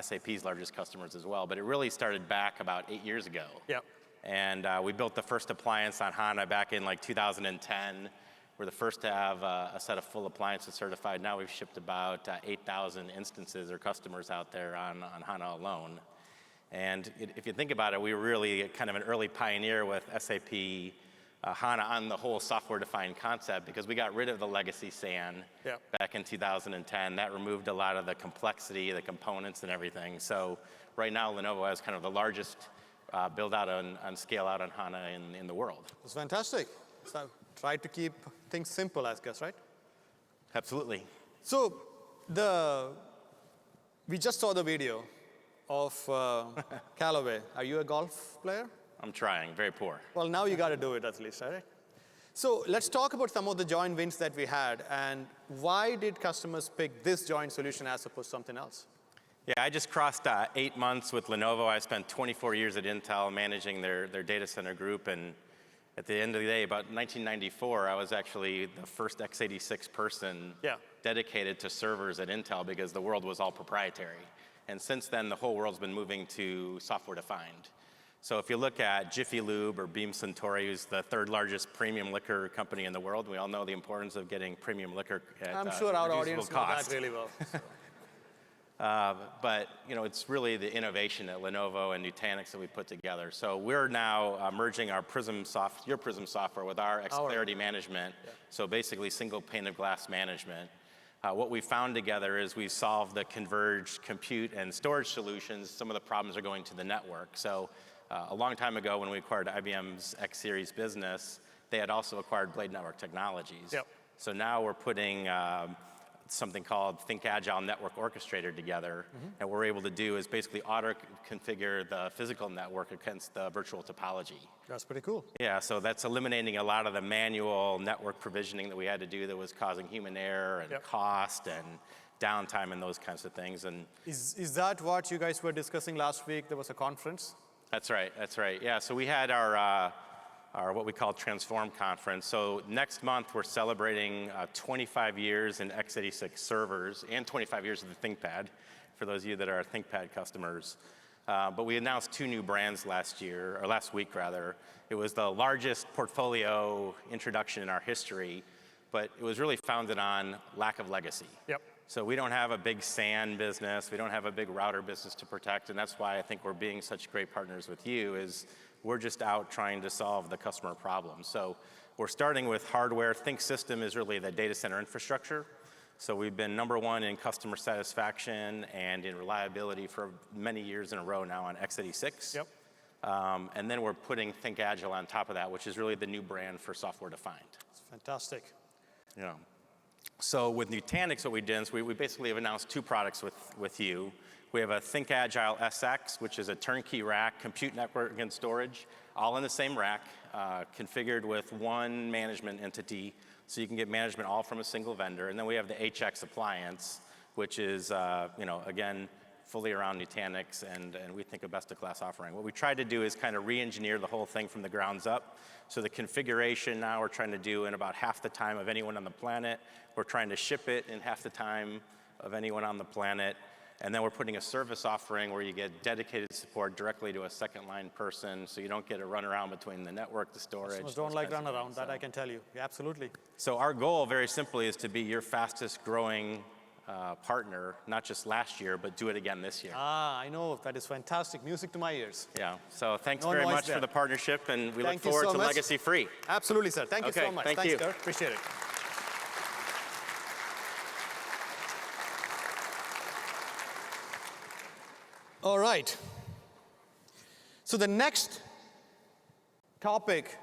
SAP's largest customers as well. But it really started back about 8 years ago. Yep. And we built the first appliance on HANA back in like 2010. We're the first to have a set of full appliances certified. Now we've shipped about 8,000 instances or customers out there on HANA alone. And if you think about it, we were really kind of an early pioneer with SAP HANA on the whole software-defined concept, because we got rid of the legacy SAN back in 2010. That removed a lot of the complexity, the components and everything. So right now, Lenovo has kind of the largest build out and scale out on HANA in the world. It's fantastic. So try to keep things simple, I guess, right? Absolutely. So we just saw the video of Callaway. Are you a golf player? I'm trying, very poor. Well, now you got to do it at least, right? So let's talk about some of the joint wins that we had, and why did customers pick this joint solution as opposed to something else? Yeah, I just crossed 8 months with Lenovo. I spent 24 years at Intel managing their data center group, and at the end of the day, about 1994, I was actually the first x86 person dedicated to servers at Intel because the world was all proprietary. And since then, the whole world's been moving to software-defined. So if you look at Jiffy Lube or Beam Suntory, who's the third largest premium liquor company in the world, we all know the importance of getting premium liquor at I'm sure our reducible audience knows cost. that really well. So. But it's really the innovation at Lenovo and Nutanix that we put together. So we're now merging our your Prism software with our Xclarity management. Yeah. So basically single pane of glass management. What we found together is we've solved the converged compute and storage solutions. Some of the problems are going to the network. So a long time ago when we acquired IBM's X Series business, they had also acquired Blade Network Technologies. Yep. So now we're putting something called Think Agile Network Orchestrator together. And what we're able to do is basically auto-configure the physical network against the virtual topology. That's pretty cool. Yeah, so that's eliminating a lot of the manual network provisioning that we had to do that was causing human error and cost and downtime and those kinds of things. And is that what you guys were discussing last week? There was a conference? That's right, that's right. Yeah, so we had our what we call Transform conference. So next month, we're celebrating 25 years in x86 servers and 25 years of the ThinkPad, for those of you that are ThinkPad customers. But we announced 2 new brands last week rather. It was the largest portfolio introduction in our history, but it was really founded on lack of legacy. Yep. So we don't have a big SAN business, we don't have a big router business to protect, and that's why I think we're being such great partners with you, is we're just out trying to solve the customer problem. So we're starting with hardware. ThinkSystem is really the data center infrastructure. So we've been #1 in customer satisfaction and in reliability for many years in a row now on x86. Yep. And then we're putting Think Agile on top of that, which is really the new brand for software defined. It's fantastic. Yeah. So with Nutanix, what we did is we basically have announced 2 products with you. We have a Think Agile SX, which is a turnkey rack, compute, network, and storage, all in the same rack, configured with one management entity, so you can get management all from a single vendor. And then we have the HX appliance, which is, again, fully around Nutanix, and we think a best-of-class offering. What we tried to do is kind of re-engineer the whole thing from the grounds up. So the configuration now we're trying to do in about half the time of anyone on the planet. We're trying to ship it in half the time of anyone on the planet. And then we're putting a service offering where you get dedicated support directly to a second-line person, so you don't get a runaround between the network, the storage. Customers don't like runaround, that I can tell you. Yeah, absolutely. So our goal, very simply, is to be your fastest-growing partner, not just last year, but do it again this year. I know. That is fantastic. Music to my ears. Yeah. So thanks very much for the partnership, and we look forward to Legacy Free. Absolutely, sir. Thank you so much. Thanks, Kurt. Appreciate it. All right. So the next topic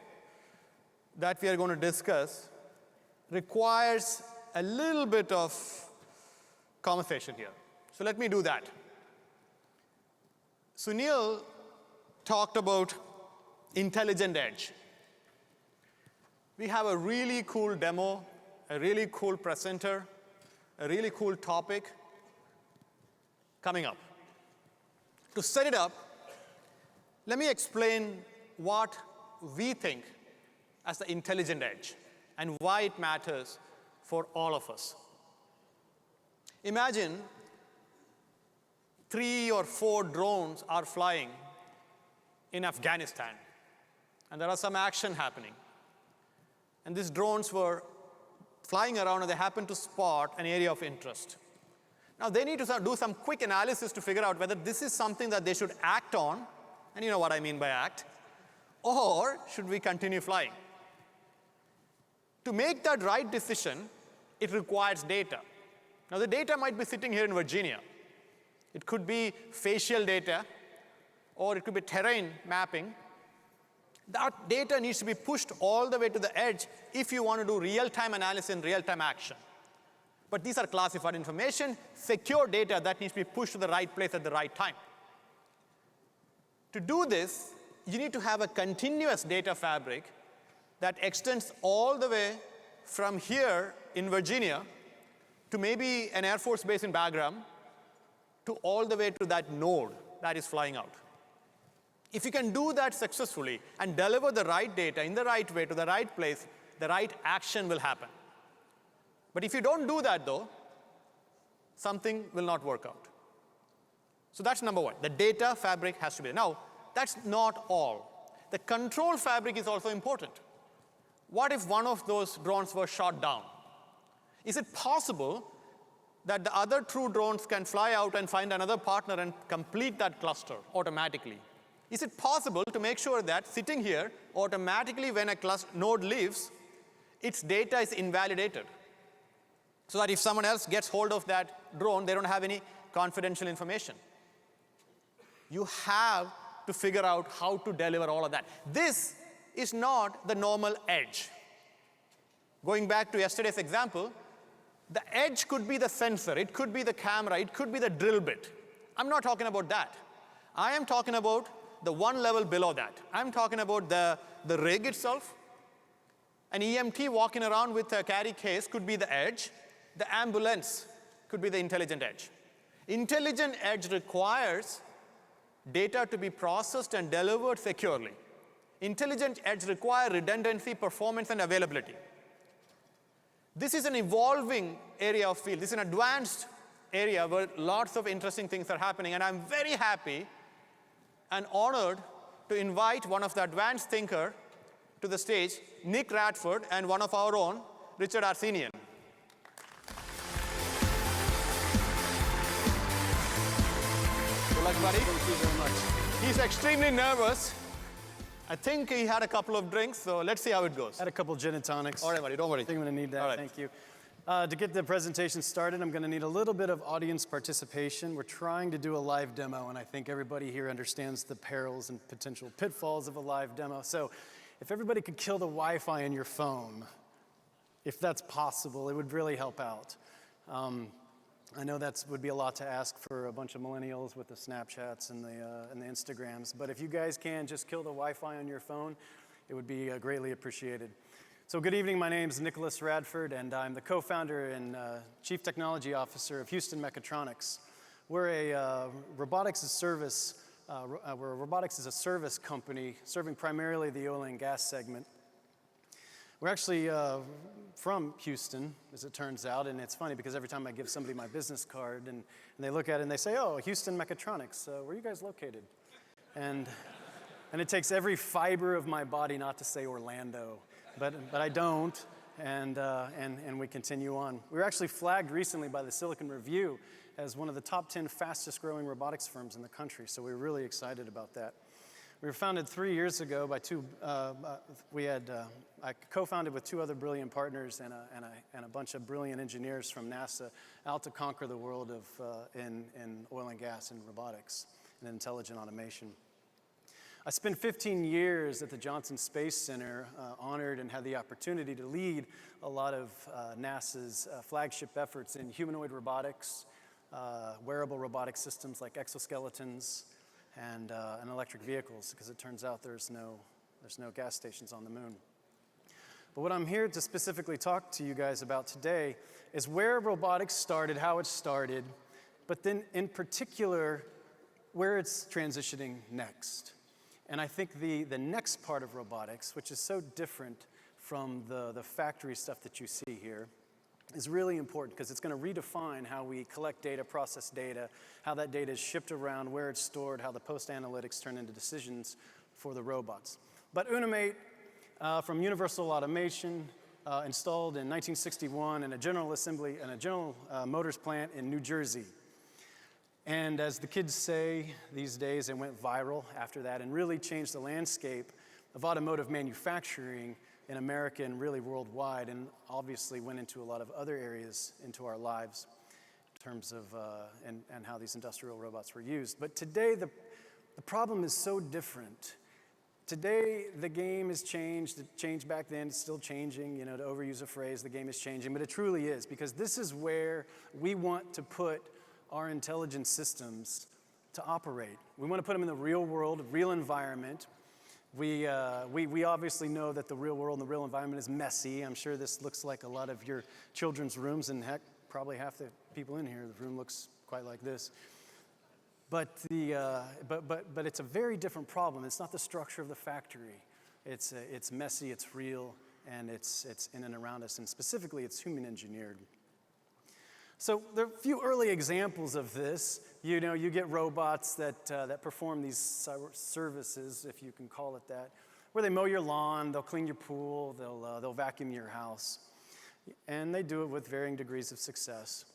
that we are going to discuss requires a little bit of conversation here. So let me do that. Sunil talked about intelligent edge. We have a really cool demo, a really cool presenter, a really cool topic coming up. To set it up, let me explain what we think as the intelligent edge and why it matters for all of us. Imagine 3 or 4 drones are flying in Afghanistan, and there are some action happening. And these drones were flying around, and they happened to spot an area of interest. Now, they need to do some quick analysis to figure out whether this is something that they should act on, and you know what I mean by act, or should we continue flying? To make that right decision, it requires data. Now, the data might be sitting here in Virginia. It could be facial data, or it could be terrain mapping. That data needs to be pushed all the way to the edge if you want to do real-time analysis and real-time action. But these are classified information, secure data that needs to be pushed to the right place at the right time. To do this, you need to have a continuous data fabric that extends all the way from here in Virginia to maybe an Air Force base in Bagram to all the way to that node that is flying out. If you can do that successfully and deliver the right data in the right way to the right place, the right action will happen. But if you don't do that, though, something will not work out. So that's number one. The data fabric has to be there. Now, that's not all. The control fabric is also important. What if one of those drones were shot down? Is it possible that the other true drones can fly out and find another partner and complete that cluster automatically? Is it possible to make sure that sitting here, automatically when a node leaves, its data is invalidated? So that if someone else gets hold of that drone, they don't have any confidential information. You have to figure out how to deliver all of that. This is not the normal edge. Going back to yesterday's example, the edge could be the sensor, it could be the camera, it could be the drill bit. I'm not talking about that. I am talking about the one level below that. I'm talking about the rig itself. An EMT walking around with a carry case could be the edge. The ambulance could be the intelligent edge. Intelligent edge requires data to be processed and delivered securely. Intelligent edge requires redundancy, performance, and availability. This is an evolving area of field. This is an advanced area where lots of interesting things are happening, and I'm very happy and honored to invite one of the advanced thinkers to the stage, Nick Radford, and one of our own, Richard Arsenian. Good luck, buddy. Thank you very much. He's extremely nervous. I think he had a couple of drinks, so let's see how it goes. Had a couple gin and tonics. All right, buddy, don't worry. I think I'm going to need that. All right. Thank you. To get the presentation started, I'm going to need a little bit of audience participation. We're trying to do a live demo, and I think everybody here understands the perils and potential pitfalls of a live demo. So if everybody could kill the Wi-Fi in your phone, if that's possible, it would really help out. I know that would be a lot to ask for a bunch of millennials with the Snapchats and the Instagrams, but if you guys can just kill the Wi-Fi on your phone, it would be greatly appreciated. So good evening, my name is Nicholas Radford, and I'm the co-founder and Chief Technology Officer of Houston Mechatronics. We're a robotics as a service company serving primarily the oil and gas segment. We're actually from Houston, as it turns out, and it's funny because every time I give somebody my business card and they look at it and they say, oh, Houston Mechatronics, where are you guys located? And it takes every fiber of my body not to say Orlando, but I don't, and we continue on. We were actually flagged recently by the Silicon Review as one of the top 10 fastest growing robotics firms in the country, so we're really excited about that. We were founded 3 years ago by I co-founded with two other brilliant partners and a bunch of brilliant engineers from NASA out to conquer the world in oil and gas and robotics and intelligent automation. I spent 15 years at the Johnson Space Center, honored and had the opportunity to lead a lot of NASA's flagship efforts in humanoid robotics, wearable robotic systems like exoskeletons, and electric vehicles, because it turns out there's no gas stations on the moon. But what I'm here to specifically talk to you guys about today is where robotics started, how it started, but then in particular, where it's transitioning next. And I think the next part of robotics, which is so different from the factory stuff that you see here, is really important because it's going to redefine how we collect data, process data, how that data is shipped around, where it's stored, how the post-analytics turn into decisions for the robots. But Unimate from Universal Automation, installed in 1961 in a General Assembly and a General Motors plant in New Jersey. And as the kids say these days, it went viral after that and really changed the landscape of automotive manufacturing in America and really worldwide, and obviously went into a lot of other areas into our lives in terms of and how these industrial robots were used. But today, the problem is so different. Today, the game has changed. It changed back then. It's still changing. You know, to overuse a phrase, the game is changing. But it truly is, because this is where we want to put our intelligence systems to operate. We want to put them in the real world, real environment, We obviously know that the real world and the real environment is messy. I'm sure this looks like a lot of your children's rooms, and heck, probably half the people in here, the room looks quite like this. But it's a very different problem. It's not the structure of the factory. It's messy, it's real, and it's in and around us, and specifically it's human engineered. So there are a few early examples of this. You know, you get robots that perform these services, if you can call it that, where they mow your lawn, they'll clean your pool, they'll vacuum your house. And they do it with varying degrees of success.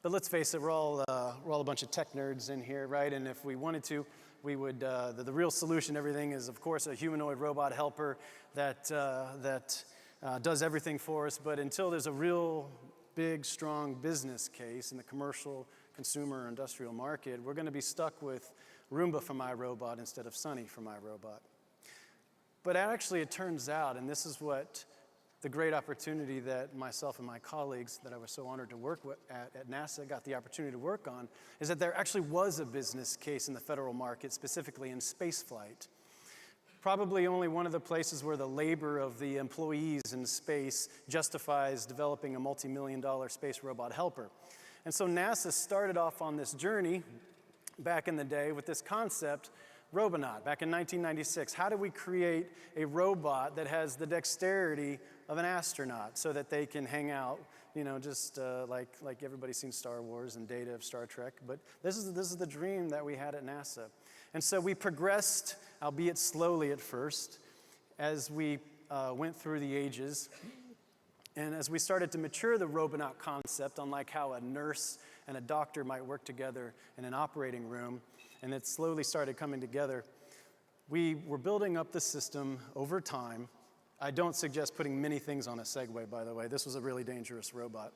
But let's face it, we're all a bunch of tech nerds in here, right? And if we wanted to, we would, the real solution to everything is, of course, a humanoid robot helper that does everything for us. But until there's a real big, strong business case in the commercial, consumer, industrial market, we're going to be stuck with Roomba for my robot instead of Sunny for my robot. But actually, it turns out, and this is what the great opportunity that myself and my colleagues that I was so honored to work with at NASA got the opportunity to work on, is that there actually was a business case in the federal market, specifically in spaceflight. Probably only one of the places where the labor of the employees in space justifies developing a multi-million-dollar space robot helper. And so NASA started off on this journey back in the day with this concept, Robonaut, back in 1996. How do we create a robot that has the dexterity of an astronaut so that they can hang out, you know, just like everybody's seen Star Wars and Data of Star Trek. But this is the dream that we had at NASA. And so we progressed, albeit slowly at first, as we went through the ages. And as we started to mature the Robonaut concept, unlike how a nurse and a doctor might work together in an operating room, and it slowly started coming together, we were building up the system over time. I don't suggest putting many things on a Segway, by the way. This was a really dangerous robot.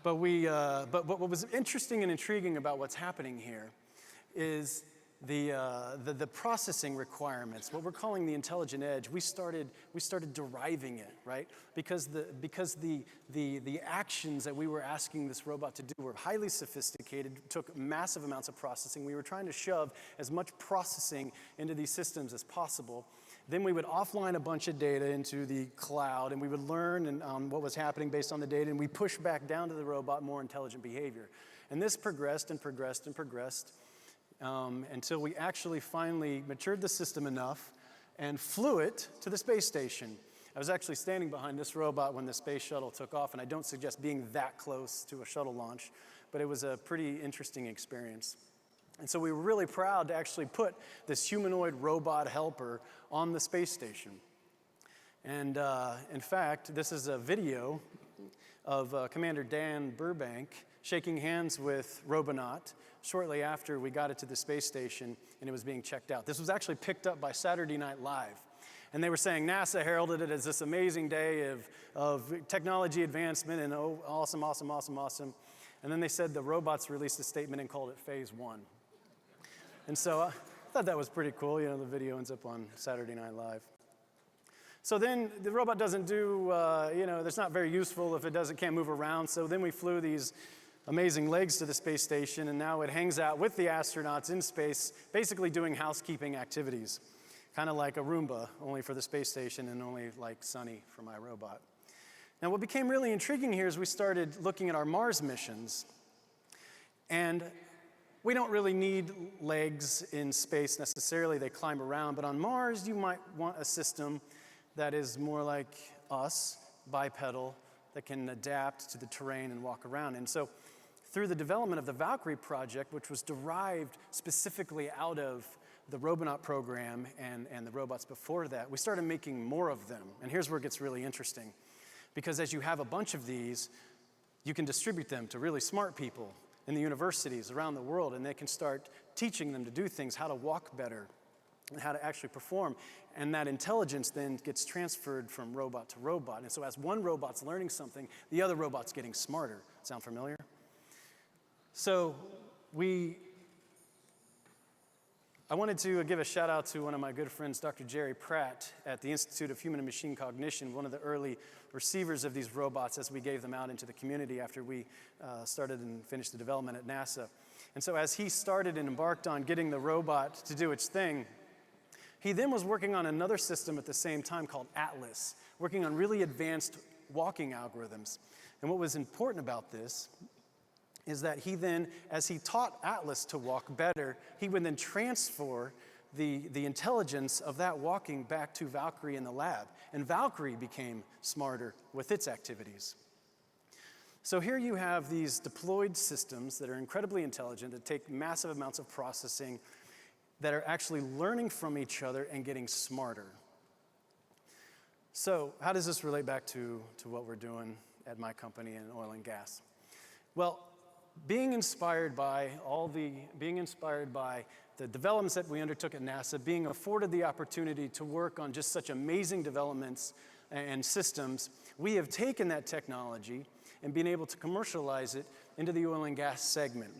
But what was interesting and intriguing about what's happening here is the processing requirements, what we're calling the intelligent edge. We started deriving it, right? Because the actions that we were asking this robot to do were highly sophisticated, took massive amounts of processing. We were trying to shove as much processing into these systems as possible. Then we would offline a bunch of data into the cloud, and we would learn what was happening based on the data, and we push back down to the robot more intelligent behavior. And this progressed and progressed and progressed until we actually finally matured the system enough and flew it to the space station. I was actually standing behind this robot when the space shuttle took off, and I don't suggest being that close to a shuttle launch, but it was a pretty interesting experience. And so we were really proud to actually put this humanoid robot helper on the space station. And in fact, this is a video of Commander Dan Burbank shaking hands with Robonaut shortly after we got it to the space station and it was being checked out. This was actually picked up by Saturday Night Live. And they were saying NASA heralded it as this amazing day of technology advancement and oh, awesome, awesome, awesome, awesome. And then they said the robots released a statement and called it Phase 1. And so I thought that was pretty cool. You know, the video ends up on Saturday Night Live. So then the robot doesn't do, it's not very useful if it can't move around. So then we flew these amazing legs to the space station, and now it hangs out with the astronauts in space, basically doing housekeeping activities. Kind of like a Roomba, only for the space station and only like Sunny for my robot. Now what became really intriguing here is we started looking at our Mars missions. And we don't really need legs in space necessarily, they climb around, but on Mars you might want a system that is more like us, bipedal, that can adapt to the terrain and walk around. And so through the development of the Valkyrie project, which was derived specifically out of the Robonaut program and the robots before that, we started making more of them. And here's where it gets really interesting. Because as you have a bunch of these, you can distribute them to really smart people in the universities around the world, and they can start teaching them to do things, how to walk better, and how to actually perform. And that intelligence then gets transferred from robot to robot. And so as one robot's learning something, the other robot's getting smarter. Sound familiar? So I wanted to give a shout out to one of my good friends, Dr. Jerry Pratt at the Institute of Human and Machine Cognition, one of the early receivers of these robots as we gave them out into the community after we started and finished the development at NASA. And so as he started and embarked on getting the robot to do its thing, He then was working on another system at the same time called Atlas, working on really advanced walking algorithms. And what was important about this is that he then, as he taught Atlas to walk better, he would then transfer the intelligence of that walking back to Valkyrie in the lab. And Valkyrie became smarter with its activities. So here you have these deployed systems that are incredibly intelligent, that take massive amounts of processing, that are actually learning from each other and getting smarter. So how does this relate back to what we're doing at my company in oil and gas? Well, being inspired by the developments that we undertook at NASA, being afforded the opportunity to work on just such amazing developments and systems, we have taken that technology and been able to commercialize it into the oil and gas segment.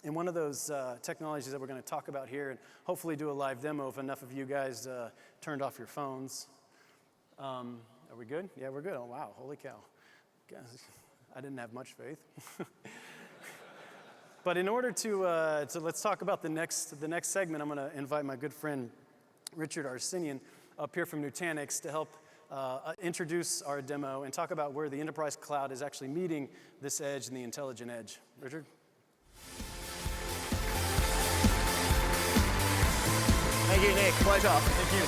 And one of those technologies that we're going to talk about here and hopefully do a live demo if enough of you guys turned off your phones. Are we good? Yeah, we're good. Oh, wow. Holy cow. I didn't have much faith. But in order to let's talk about the next segment, I'm going to invite my good friend Richard Arsenian up here from Nutanix to help introduce our demo and talk about where the enterprise cloud is actually meeting this edge and the intelligent edge. Richard? Thank you, Nick. Pleasure. Thank you.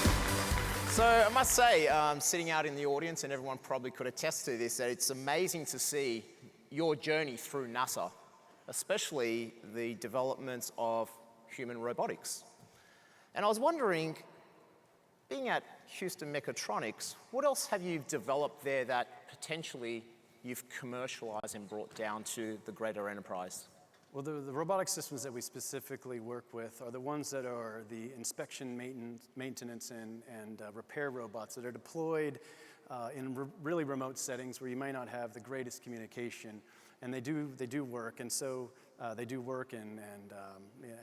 So I must say, sitting out in the audience, and everyone probably could attest to this, that it's amazing to see your journey through NASA, especially the developments of human robotics. And I was wondering, being at Houston Mechatronics, what else have you developed there that potentially you've commercialized and brought down to the greater enterprise? Well, the robotic systems that we specifically work with are the ones that are the inspection, maintenance, and repair robots that are deployed in really remote settings where you may not have the greatest communication. And they do work, and so they do work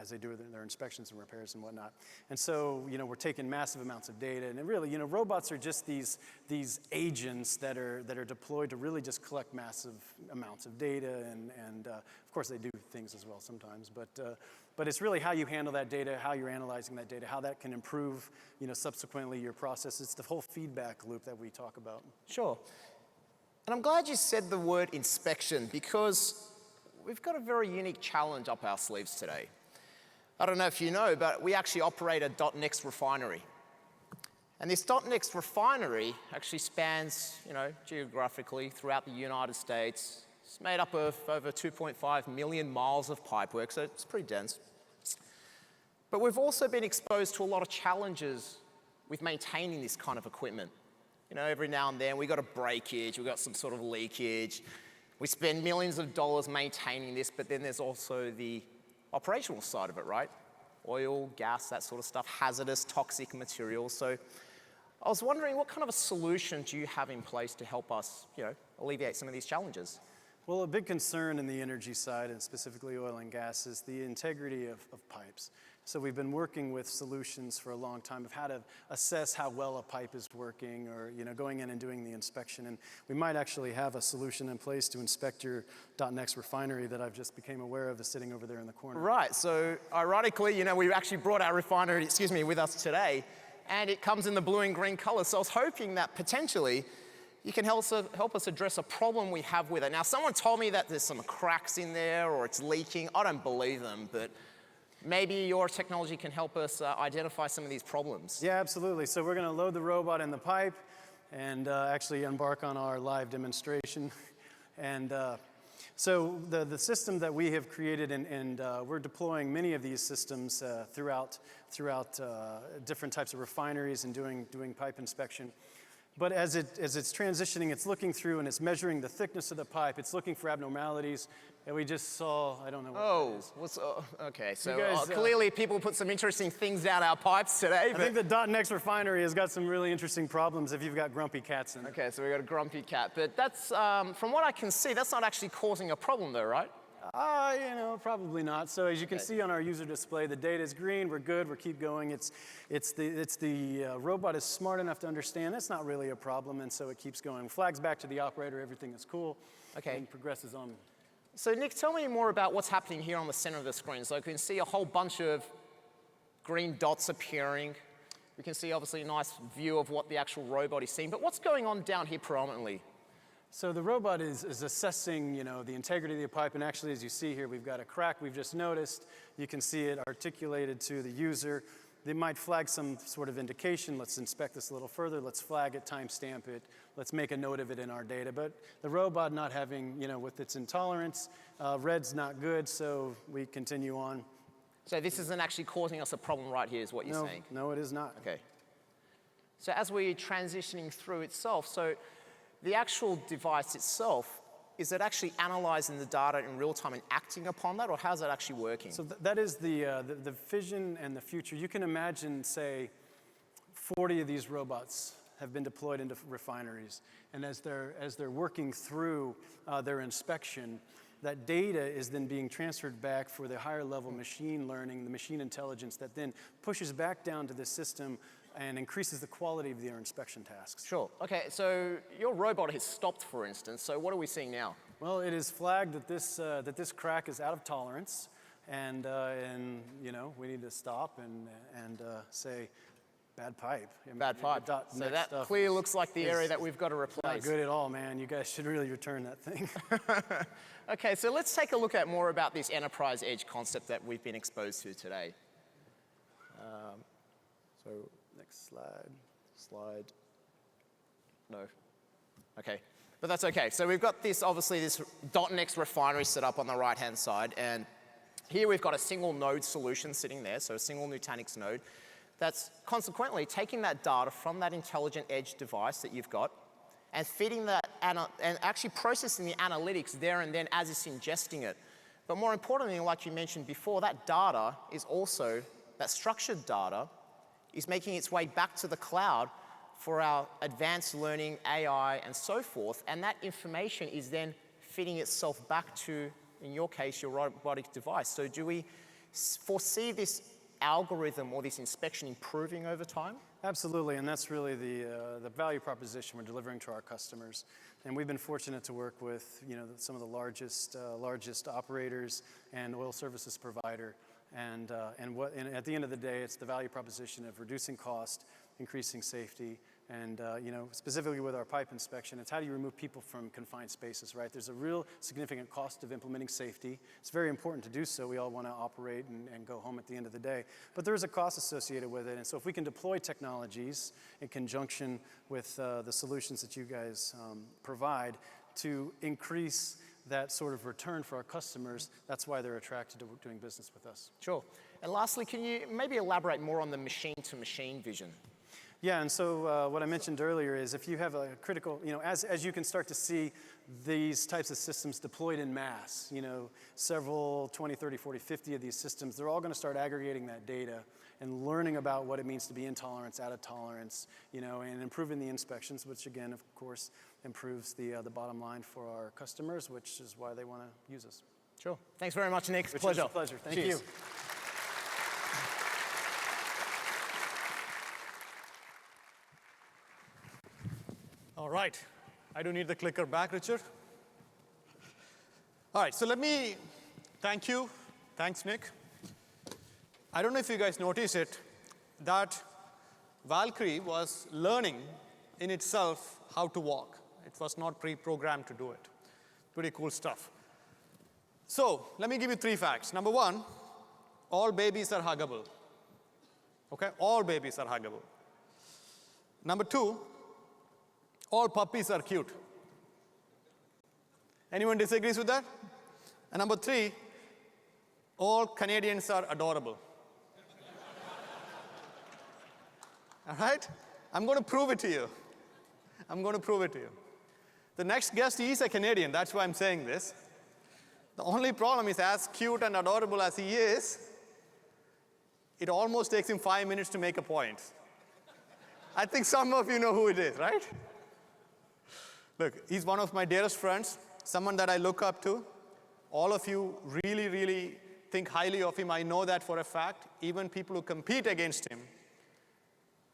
as they do their inspections and repairs and whatnot. And so, we're taking massive amounts of data, and really, robots are just these agents that are deployed to really just collect massive amounts of data, and of course they do things as well sometimes. But it's really how you handle that data, how you're analyzing that data, how that can improve, subsequently your process. It's the whole feedback loop that we talk about. Sure. And I'm glad you said the word inspection, because we've got a very unique challenge up our sleeves today. I don't know if you know, but we actually operate a .NEXT refinery. And this .NEXT refinery actually spans, geographically throughout the United States. It's made up of over 2.5 million miles of pipework, so it's pretty dense. But we've also been exposed to a lot of challenges with maintaining this kind of equipment. Every now and then we got a breakage, we got some sort of leakage. We spend millions of dollars maintaining this, but then there's also the operational side of it, right? Oil, gas, that sort of stuff, hazardous, toxic materials. So I was wondering, what kind of a solution do you have in place to help us, alleviate some of these challenges? Well, a big concern in the energy side, and specifically oil and gas, is the integrity of pipes. So we've been working with solutions for a long time of how to assess how well a pipe is working, or going in and doing the inspection. And we might actually have a solution in place to inspect your .NEXT refinery that I've just became aware of is sitting over there in the corner. Right. So ironically, we actually brought our refinery, with us today, and it comes in the blue and green color. So I was hoping that potentially you can help us address a problem we have with it. Now, someone told me that there's some cracks in there or it's leaking. I don't believe them, but maybe your technology can help us identify some of these problems. Yeah, absolutely. So we're going to load the robot in the pipe and actually embark on our live demonstration. And so the system that we have created, and we're deploying many of these systems throughout different types of refineries and doing pipe inspection. But as it's transitioning, it's looking through and it's measuring the thickness of the pipe. It's looking for abnormalities. And we just saw, I don't know what it is. Okay, so guys, clearly people put some interesting things down our pipes today. I think the .NEXT refinery has got some really interesting problems if you've got grumpy cats in it. Okay, so we've got a grumpy cat. But that's, from what I can see, that's not actually causing a problem though, right? Probably not. So as you can see on our user display, the data is green. We're good. We're keep going. It's the robot is smart enough to understand that's not really a problem, and so it keeps going. Flags back to the operator. Everything is cool. Okay. And progresses on. So Nick, tell me more about what's happening here on the center of the screen. So I can see a whole bunch of green dots appearing. We can see obviously a nice view of what the actual robot is seeing. But what's going on down here predominantly? So the robot is assessing, the integrity of the pipe, and actually, as you see here, we've got a crack we've just noticed. You can see it articulated to the user. They might flag some sort of indication. Let's inspect this a little further. Let's flag it, timestamp it. Let's make a note of it in our data. But the robot not having, with its intolerance, red's not good, so we continue on. So this isn't actually causing us a problem right here, is what you're saying? No, it is not. Okay. So as we're transitioning through itself, so the actual device itself, is it actually analyzing the data in real time and acting upon that, or how's that actually working? So that is the vision and the future. You can imagine, say, 40 of these robots have been deployed into refineries, and as they're working through their inspection, that data is then being transferred back for the higher level machine learning, the machine intelligence that then pushes back down to the system and increases the quality of their inspection tasks. Sure. Okay, so your robot has stopped, for instance. So what are we seeing now? Well, it is flagged that this crack is out of tolerance, and we need to stop and say, bad pipe. Bad pipe. So that clearly looks like the area that we've got to replace. Not good at all, man. You guys should really return that thing. Okay, so let's take a look at more about this enterprise edge concept that we've been exposed to today. So next slide. No. Okay, but that's okay. So we've got this, obviously, this .NEXT refinery set up on the right-hand side, and here we've got a single node solution sitting there, so a single Nutanix node, that's consequently taking that data from that intelligent edge device that you've got and feeding that, and actually processing the analytics there and then as it's ingesting it. But more importantly, like you mentioned before, that data is also, that structured data, is making its way back to the cloud for our advanced learning, AI, and so forth, and that information is then feeding itself back to, in your case, your robotic device. So do we foresee this algorithm or this inspection improving over time? Absolutely, and that's really the value proposition we're delivering to our customers. And we've been fortunate to work with some of the largest operators and oil services provider. And at the end of the day, it's the value proposition of reducing cost, increasing safety, and specifically with our pipe inspection, it's how do you remove people from confined spaces, right? There's a real significant cost of implementing safety. It's very important to do so. We all want to operate and go home at the end of the day. But there is a cost associated with it, and so if we can deploy technologies in conjunction with the solutions that you guys provide to increase that sort of return for our customers, that's why they're attracted to doing business with us. Sure. And lastly, can you maybe elaborate more on the machine-to-machine vision? Yeah, and so what I mentioned earlier is if you have a critical, as you can start to see these types of systems deployed in mass, several, 20, 30, 40, 50 of these systems, they're all going to start aggregating that data and learning about what it means to be in tolerance, out of tolerance, and improving the inspections, which again, of course, improves the bottom line for our customers, which is why they want to use us. Sure. Thanks very much, Nick. Pleasure. Pleasure. Thank you. All right. I do need the clicker back, Richard. All right, so let me thank you. Thanks, Nick. I don't know if you guys noticed it, that Valkyrie was learning in itself how to walk. It was not pre-programmed to do it. Pretty cool stuff. So let me give you 3 facts. Number 1, all babies are huggable. Okay, all babies are huggable. Number 2, all puppies are cute. Anyone disagrees with that? And number 3, all Canadians are adorable. All right? I'm going to prove it to you. I'm going to prove it to you. The next guest is a Canadian. That's why I'm saying this. The only problem is, as cute and adorable as he is, it almost takes him 5 minutes to make a point. I think some of you know who it is, right? Look, he's one of my dearest friends, someone that I look up to. All of you really, really think highly of him. I know that for a fact. Even people who compete against him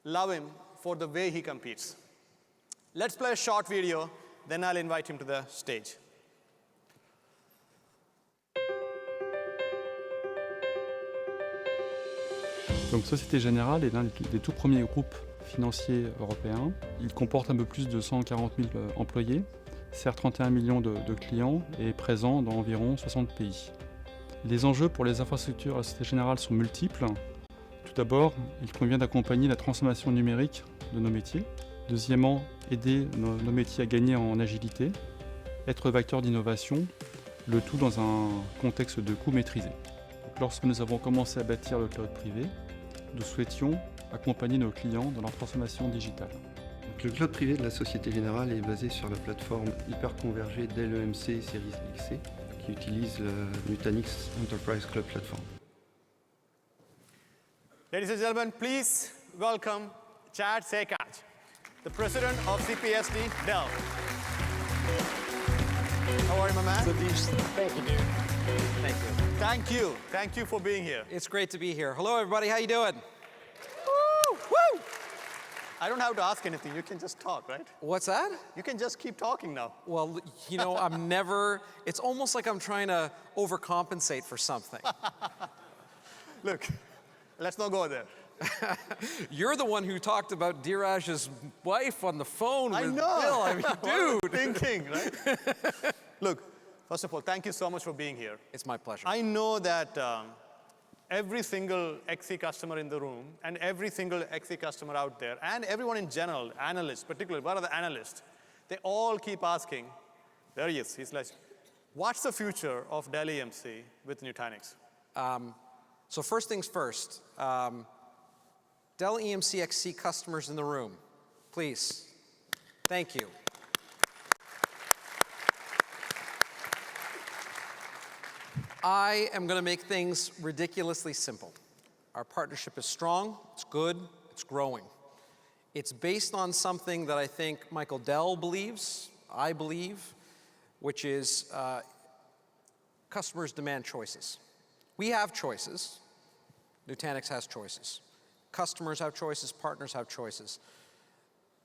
love him for the way he competes. Let's play a short video, then I'll invite him to the stage. Donc Société Générale est l'un des tout premiers groupes financiers européens. Il comporte un peu plus de 140 000 employés, sert 31 millions de clients et est présent dans environ 60 pays. Les enjeux pour les infrastructures à la Société Générale sont multiples. Tout d'abord, il convient d'accompagner la transformation numérique de nos métiers. Deuxièmement, aider nos métiers à gagner en agilité, être vecteur d'innovation, le tout dans un contexte de coûts maîtrisés. Lorsque nous avons commencé à bâtir le cloud privé, nous souhaitions accompagner nos clients dans leur transformation digitale. Donc, le cloud privé de la Société Générale est basé sur la plateforme hyper convergée Dell EMC Series XC qui utilise le Nutanix Enterprise Cloud Platform. Ladies and gentlemen, please welcome Chad Sekach, the president of CPSD Dell. How are you, my man? Thank you, dude. Thank you. Thank you. Thank you for being here. It's great to be here. Hello, everybody. How you doing? Woo! Woo! I don't have to ask anything. You can just talk, right? What's that? You can just keep talking now. Well, you know, I'm never, it's almost like I'm trying to overcompensate for something. Look, let's not go there. You're the one who talked about Dheeraj's wife on the phone with know. Bill. I mean, dude. Thinking, right? Look, first of all, thank you so much for being here. It's my pleasure. I know that every single XC customer in the room and every single XC customer out there and everyone in general, analysts, particularly, what are the analysts? They all keep asking, there he is, he's like, what's the future of Dell EMC with Nutanix? So first things first, Dell EMC XC customers in the room, please. Thank you. I am going to make things ridiculously simple. Our partnership is strong, it's good, it's growing. It's based on something that I think Michael Dell believes, I believe, which is customers demand choices. We have choices. Nutanix has choices. Customers have choices, partners have choices.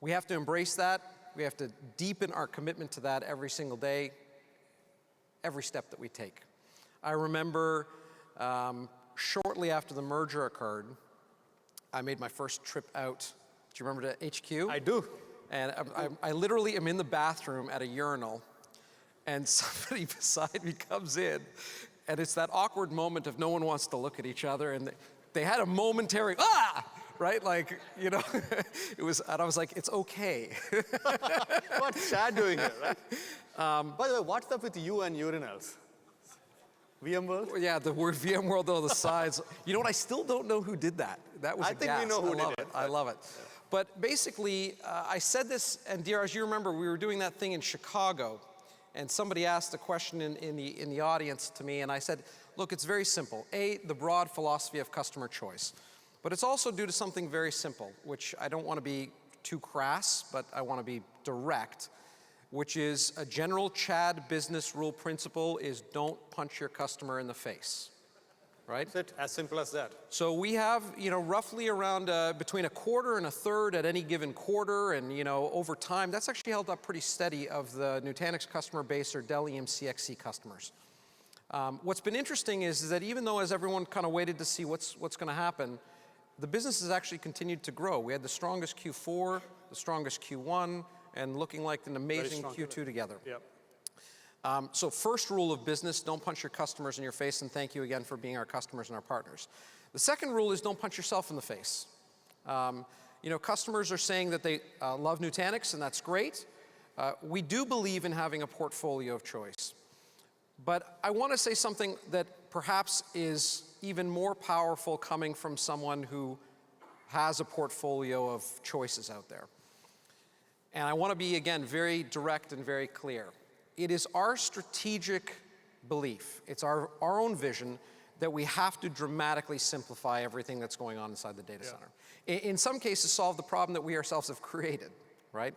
We have to embrace that. We have to deepen our commitment to that every single day, every step that we take. I remember shortly after the merger occurred, I made my first trip out. Do you remember to HQ? I do. And I literally am in the bathroom at a urinal, and somebody beside me comes in, and it's that awkward moment of no one wants to look at each other, and they had a momentary, right? Like, you know, it was, and I was like, it's okay. What's Chad doing here, right? By the way, what's up with you and urinals? VMworld? Yeah, the word VMworld on the sides. You know what, I still don't know who did that. That was I think we know who did it. I love it. But basically, I said this, and Dheeraj, you remember we were doing that thing in Chicago, and somebody asked a question in the audience to me, and I said, look, it's very simple. A, the broad philosophy of customer choice. But it's also due to something very simple, which I don't want to be too crass, but I want to be direct, which is a general Chad business rule principle is don't punch your customer in the face, right? That's it, as simple as that. So we have, you know, roughly around between a quarter and a third at any given quarter, and, you know, over time, that's actually held up pretty steady of the Nutanix customer base or Dell EMC XC customers. What's been interesting is that even though as everyone kind of waited to see what's going to happen, the business has actually continued to grow. We had the strongest Q4, the strongest Q1, and looking like an amazing Q2 together. Yep. So first rule of business, don't punch your customers in your face, and thank you again for being our customers and our partners. The second rule is don't punch yourself in the face. You know, customers are saying that they love Nutanix, and that's great. We do believe in having a portfolio of choice. But I want to say something that perhaps is even more powerful coming from someone who has a portfolio of choices out there. And I want to be, again, very direct and very clear. It is our strategic belief, it's our own vision, that we have to dramatically simplify everything that's going on inside the data center. In some cases, solve the problem that we ourselves have created, right?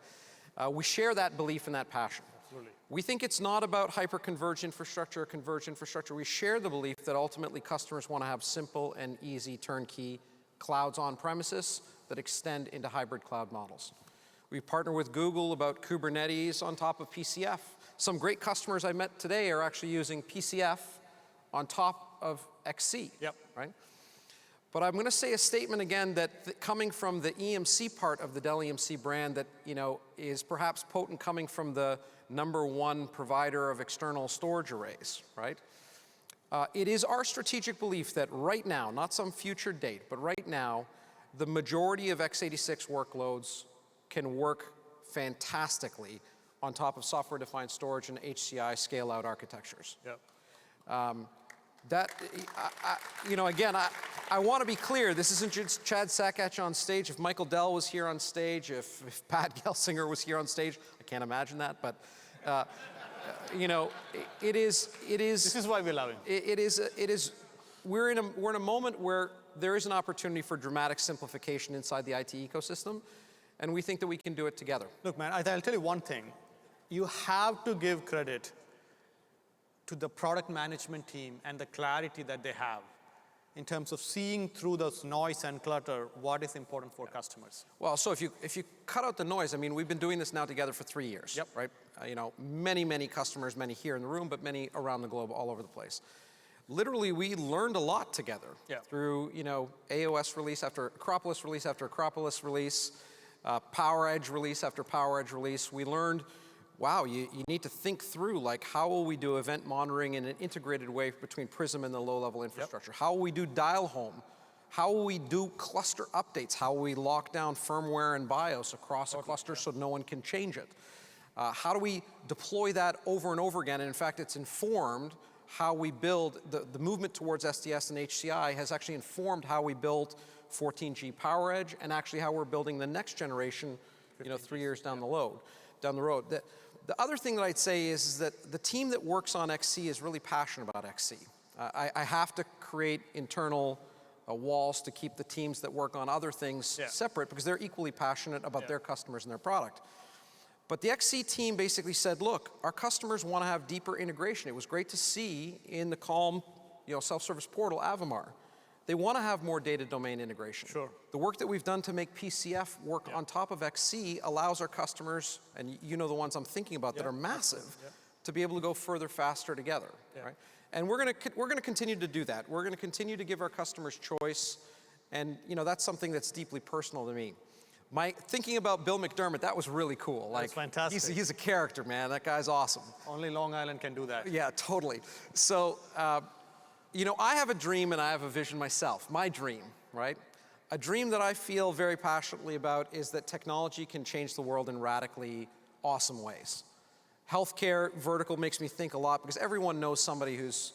We share that belief and that passion. Absolutely. We think it's not about hyper-converged infrastructure or converged infrastructure. We share the belief that ultimately customers want to have simple and easy turnkey clouds on premises that extend into hybrid cloud models. We partner with Google about Kubernetes on top of PCF. Some great customers I met today are actually using PCF on top of XC, right? But I'm going to say a statement again that coming from the EMC part of the Dell EMC brand that is perhaps potent coming from the #1 provider of external storage arrays, right? It is our strategic belief that right now, not some future date, but right now, the majority of x86 workloads can work fantastically on top of software-defined storage and HCI scale-out architectures. Yep. Again, I want to be clear. This isn't just Chad Sakach on stage. If Michael Dell was here on stage, if Pat Gelsinger was here on stage, I can't imagine that, but it is. This is why we love him. It is. We're in a moment where there is an opportunity for dramatic simplification inside the IT ecosystem, and we think that we can do it together. Look, man, I'll tell you one thing. You have to give credit to the product management team and the clarity that they have in terms of seeing through those noise and clutter what is important for customers. Well, so if you cut out the noise, I mean, we've been doing this now together for 3 years, right? Many customers, many here in the room, but many around the globe, all over the place. Literally, we learned a lot together through, AOS release after Acropolis release after Acropolis release, PowerEdge release after PowerEdge release. We learned, wow, you need to think through, like, how will we do event monitoring in an integrated way between Prism and the low-level infrastructure? How will we do dial home? How will we do cluster updates? How will we lock down firmware and BIOS across a cluster so no one can change it? How do we deploy that over and over again? And in fact, it's informed how we build, the movement towards SDS and HCI has actually informed how we build 14G PowerEdge and actually how we're building the next generation, 3 years down the road. The other thing that I'd say is that the team that works on XC is really passionate about XC. I have to create internal walls to keep the teams that work on other things separate because they're equally passionate about their customers and their product. But the XC team basically said, look, our customers want to have deeper integration. It was great to see in the Calm self-service portal, Avamar. They want to have more data domain integration. Sure. The work that we've done to make PCF work on top of XC allows our customers, and the ones I'm thinking about that are massive, to be able to go further, faster together. Right? And we're going to continue to do that. We're going to continue to give our customers choice, and that's something that's deeply personal to me. Thinking about Bill McDermott, that was really cool. That's fantastic. He's a character, man. That guy's awesome. Only Long Island can do that. Yeah, totally. So, I have a dream and I have a vision myself. My dream, right? A dream that I feel very passionately about is that technology can change the world in radically awesome ways. Healthcare vertical makes me think a lot because everyone knows somebody who's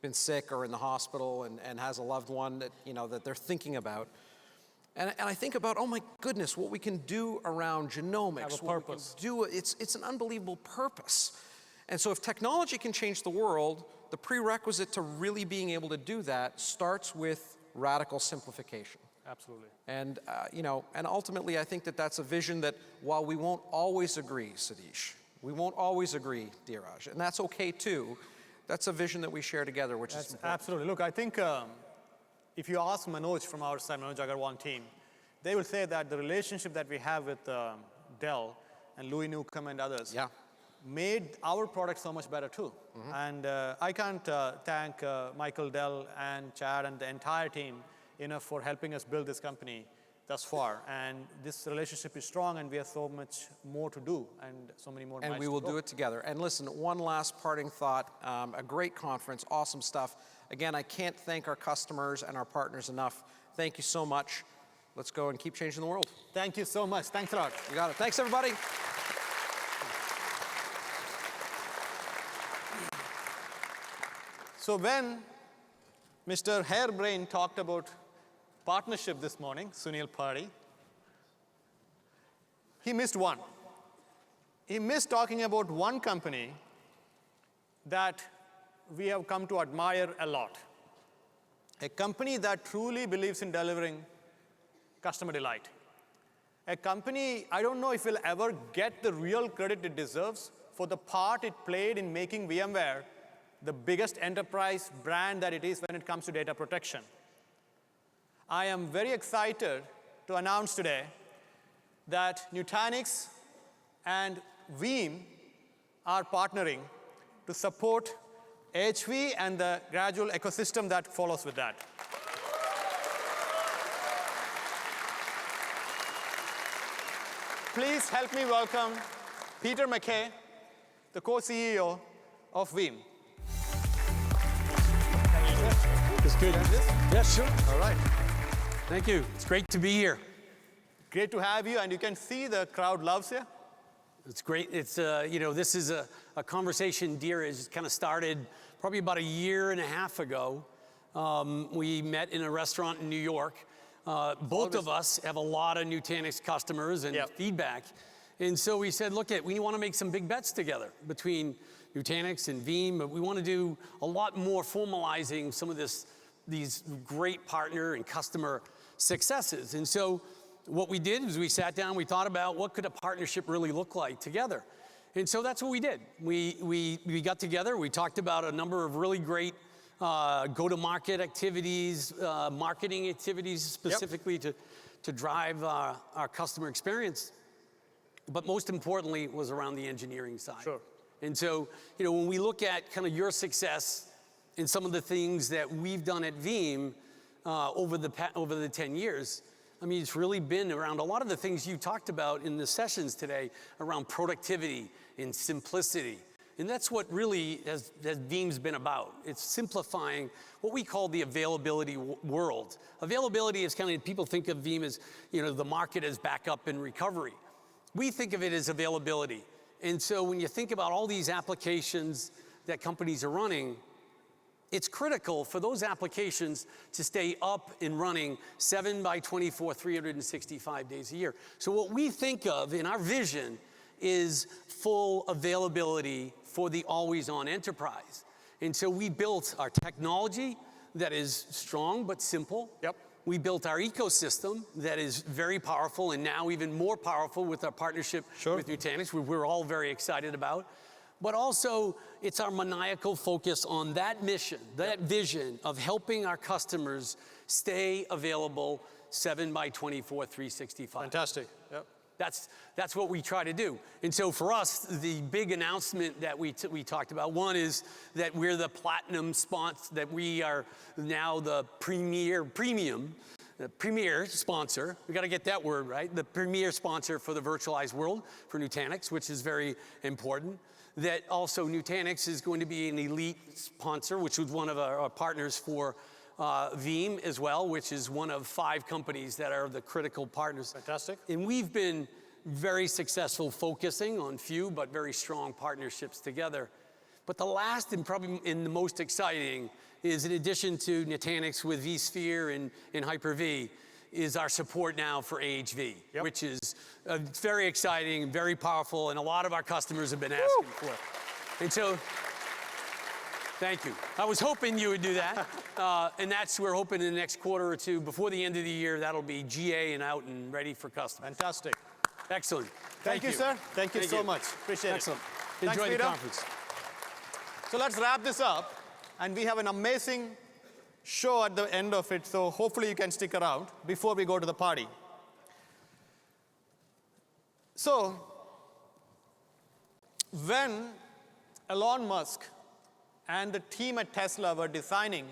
been sick or in the hospital and has a loved one that, that they're thinking about. And I think about, oh my goodness, what we can do around genomics. Have a purpose. It's an unbelievable purpose. And so if technology can change the world, the prerequisite to really being able to do that starts with radical simplification. Absolutely. And, and ultimately I think that that's a vision that while we won't always agree, Satish, we won't always agree, Dheeraj, and that's okay too, that's a vision that we share together, which is important. Absolutely. Look, I think if you ask Manoj from our side, Manoj Agarwal team, they will say that the relationship that we have with Dell and Louis Newcomb and others made our product so much better too. And I can't thank Michael Dell and Chad and the entire team enough for helping us build this company thus far. And this relationship is strong and we have so much more to do and so many more And we will do it together. And listen, one last parting thought, a great conference, awesome stuff. Again, I can't thank our customers and our partners enough. Thank you so much. Let's go and keep changing the world. Thank you so much. Thanks a lot. You got it. Thanks, everybody. So when Mr. Hairbrain talked about partnership this morning, Sunil Pari, he missed one. He missed talking about one company that we have come to admire a lot. A company that truly believes in delivering customer delight. A company, I don't know if we'll ever get the real credit it deserves for the part it played in making VMware the biggest enterprise brand that it is when it comes to data protection. I am very excited to announce today that Nutanix and Veeam are partnering to support HV and the gradual ecosystem that follows with that. please help me welcome Peter McKay, the co-CEO of Veeam. It's good. Yes, sure. All right. Thank you. It's great to be here. Great to have you, and you can see the crowd loves you. It's great. It's, you know, this is a conversation Deere has kind of started probably about 1.5 years ago. We met in a restaurant in New York. Both of us have a lot of Nutanix customers and feedback. And so we said, look, we want to make some big bets together between Nutanix and Veeam. But we want to do a lot more formalizing some of these great partner and customer successes. And so what we did is we sat down, we thought about what could a partnership really look like together. And so that's what we did. We got together, we talked about a number of really great go-to-market activities, marketing activities specifically to drive our customer experience. But most importantly was around the engineering side. Sure. And so, you know, when we look at kind of your success and some of the things that we've done at Veeam over the 10 years, I mean, it's really been around a lot of the things you talked about in the sessions today around productivity and simplicity. And that's what really has Veeam's been about. It's simplifying what we call the availability world. Availability is kind of, people think of Veeam as, you know, the market as backup and recovery. We think of it as availability. And so when you think about all these applications that companies are running, it's critical for those applications to stay up and running 7/24, 365 days a year. So what we think of in our vision is full availability for the always-on enterprise. And so we built our technology that is strong but simple. Yep. We built our ecosystem that is very powerful and now even more powerful with our partnership with Nutanix, which we're all very excited about. But also, it's our maniacal focus on that mission, that vision of helping our customers stay available 7/24, 365. Fantastic. Yep. That's what we try to do. And so for us, the big announcement that we talked about, one is that we're the platinum sponsor, that we are now the premier sponsor. We got to get that word right. The premier sponsor for the virtualized world for Nutanix, which is very important. That also Nutanix is going to be an elite sponsor, which was one of our partners for Veeam as well, which is one of 5 companies that are the critical partners. Fantastic. And we've been very successful focusing on few but very strong partnerships together. But the last and probably the most exciting is, in addition to Nutanix with vSphere and Hyper-V, is our support now for AHV, which is very exciting, very powerful, and a lot of our customers have been asking for it. And so, thank you. I was hoping you would do that. And we're hoping in the next quarter or two, before the end of the year, that'll be GA and out and ready for customers. Fantastic. Excellent. Thank you, sir. Thank you so much. Appreciate Excellent. it. Enjoy Thanks, the conference. So let's wrap this up. And we have an amazing show at the end of it, so hopefully you can stick around before we go to the party. So, when Elon Musk and the team at Tesla were designing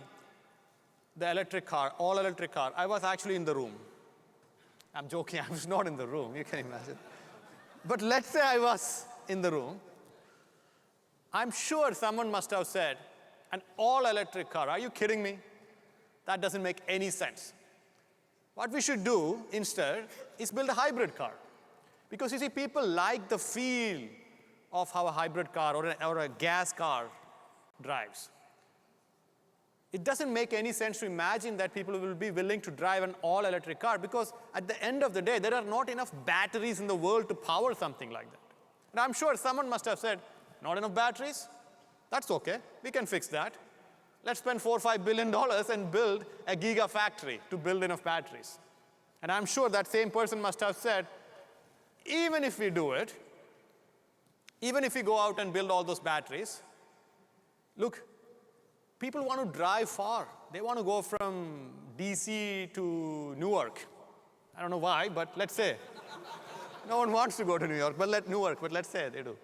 the electric car, all-electric car, I was actually in the room. I'm joking, I was not in the room, you can imagine. But let's say I was in the room. I'm sure someone must have said, an all-electric car, are you kidding me? That doesn't make any sense. What we should do instead is build a hybrid car. Because you see, people like the feel of how a hybrid car or a gas car drives. It doesn't make any sense to imagine that people will be willing to drive an all-electric car, because at the end of the day, there are not enough batteries in the world to power something like that. And I'm sure someone must have said, not enough batteries? That's okay, we can fix that. Let's spend $4 or $5 billion and build a gigafactory to build enough batteries. And I'm sure that same person must have said, even if we do it, even if we go out and build all those batteries, look, people want to drive far. They want to go from DC to Newark. I don't know why, but let's say. No one wants to go to Newark, but let's say they do.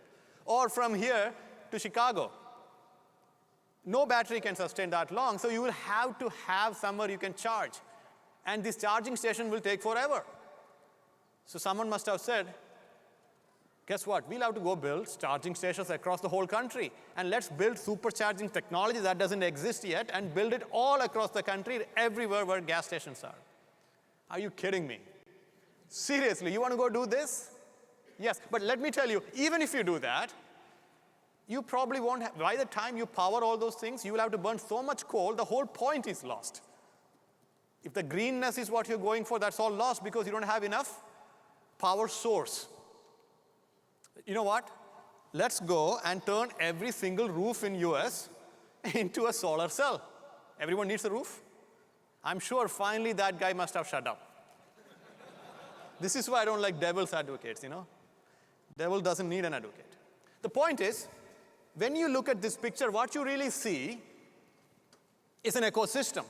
Or from here to Chicago. No battery can sustain that long, so you will have to have somewhere you can charge. And this charging station will take forever. So someone must have said, Guess what? We'll have to go build charging stations across the whole country. And let's build supercharging technology that doesn't exist yet and build it all across the country, everywhere where gas stations are. Are you kidding me? Seriously, you want to go do this? Yes, but let me tell you, even if you do that, you probably won't have, by the time you power all those things, you will have to burn so much coal, the whole point is lost. If the greenness is what you're going for, that's all lost because you don't have enough power source. You know what? Let's go and turn every single roof in US into a solar cell. Everyone needs a roof? I'm sure finally that guy must have shut up. This is why I don't like devil's advocates, you know? Devil doesn't need an advocate. The point is, when you look at this picture, what you really see is an ecosystem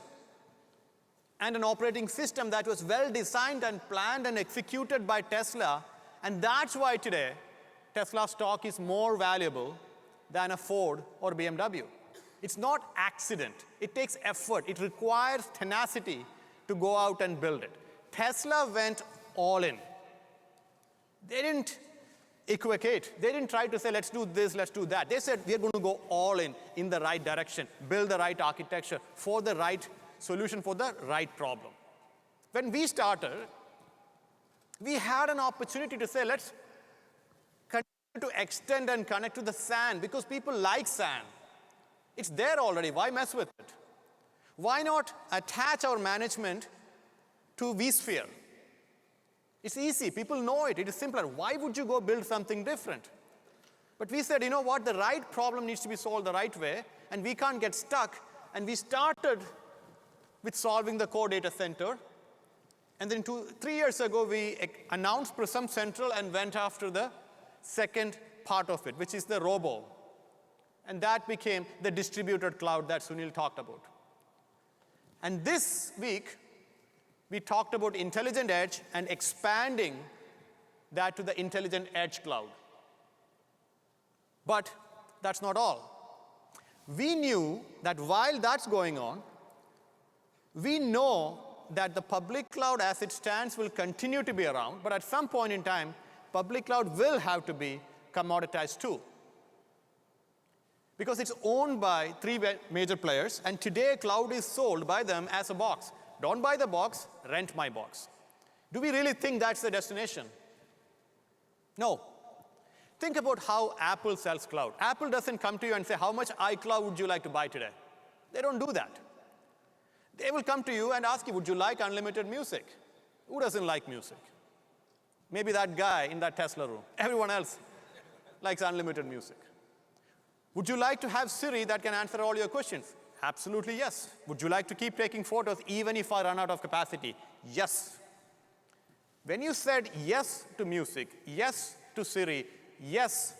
and an operating system that was well designed and planned and executed by Tesla. And that's why today, Tesla stock is more valuable than a Ford or BMW. It's not accident. It takes effort. It requires tenacity to go out and build it. Tesla went all in. They didn't equivocate. They didn't try to say, let's do this, let's do that. They said, we're going to go all in the right direction, build the right architecture for the right solution for the right problem. When we started, we had an opportunity to say, let's continue to extend and connect to the SAN because people like SAN. It's there already. Why mess with it? Why not attach our management to vSphere? It's easy. People know it. It is simpler. Why would you go build something different? But we said, you know what? The right problem needs to be solved the right way, and we can't get stuck. And we started with solving the core data center. And then 3 years ago, we announced Prism Central and went after the second part of it, which is the Robo. And that became the distributed cloud that Sunil talked about. And this week, we talked about intelligent edge and expanding that to the intelligent edge cloud. But that's not all. We knew that while that's going on, we know that the public cloud as it stands will continue to be around, but at some point in time, public cloud will have to be commoditized too. Because it's owned by 3 major players, and today cloud is sold by them as a box. Don't buy the box, rent my box. Do we really think that's the destination? No. Think about how Apple sells cloud. Apple doesn't come to you and say, how much iCloud would you like to buy today? They don't do that. They will come to you and ask you, would you like unlimited music? Who doesn't like music? Maybe that guy in that Tesla room. Everyone else likes unlimited music. Would you like to have Siri that can answer all your questions? Absolutely, yes. Would you like to keep taking photos even if I run out of capacity? Yes. When you said yes to music, yes to Siri, yes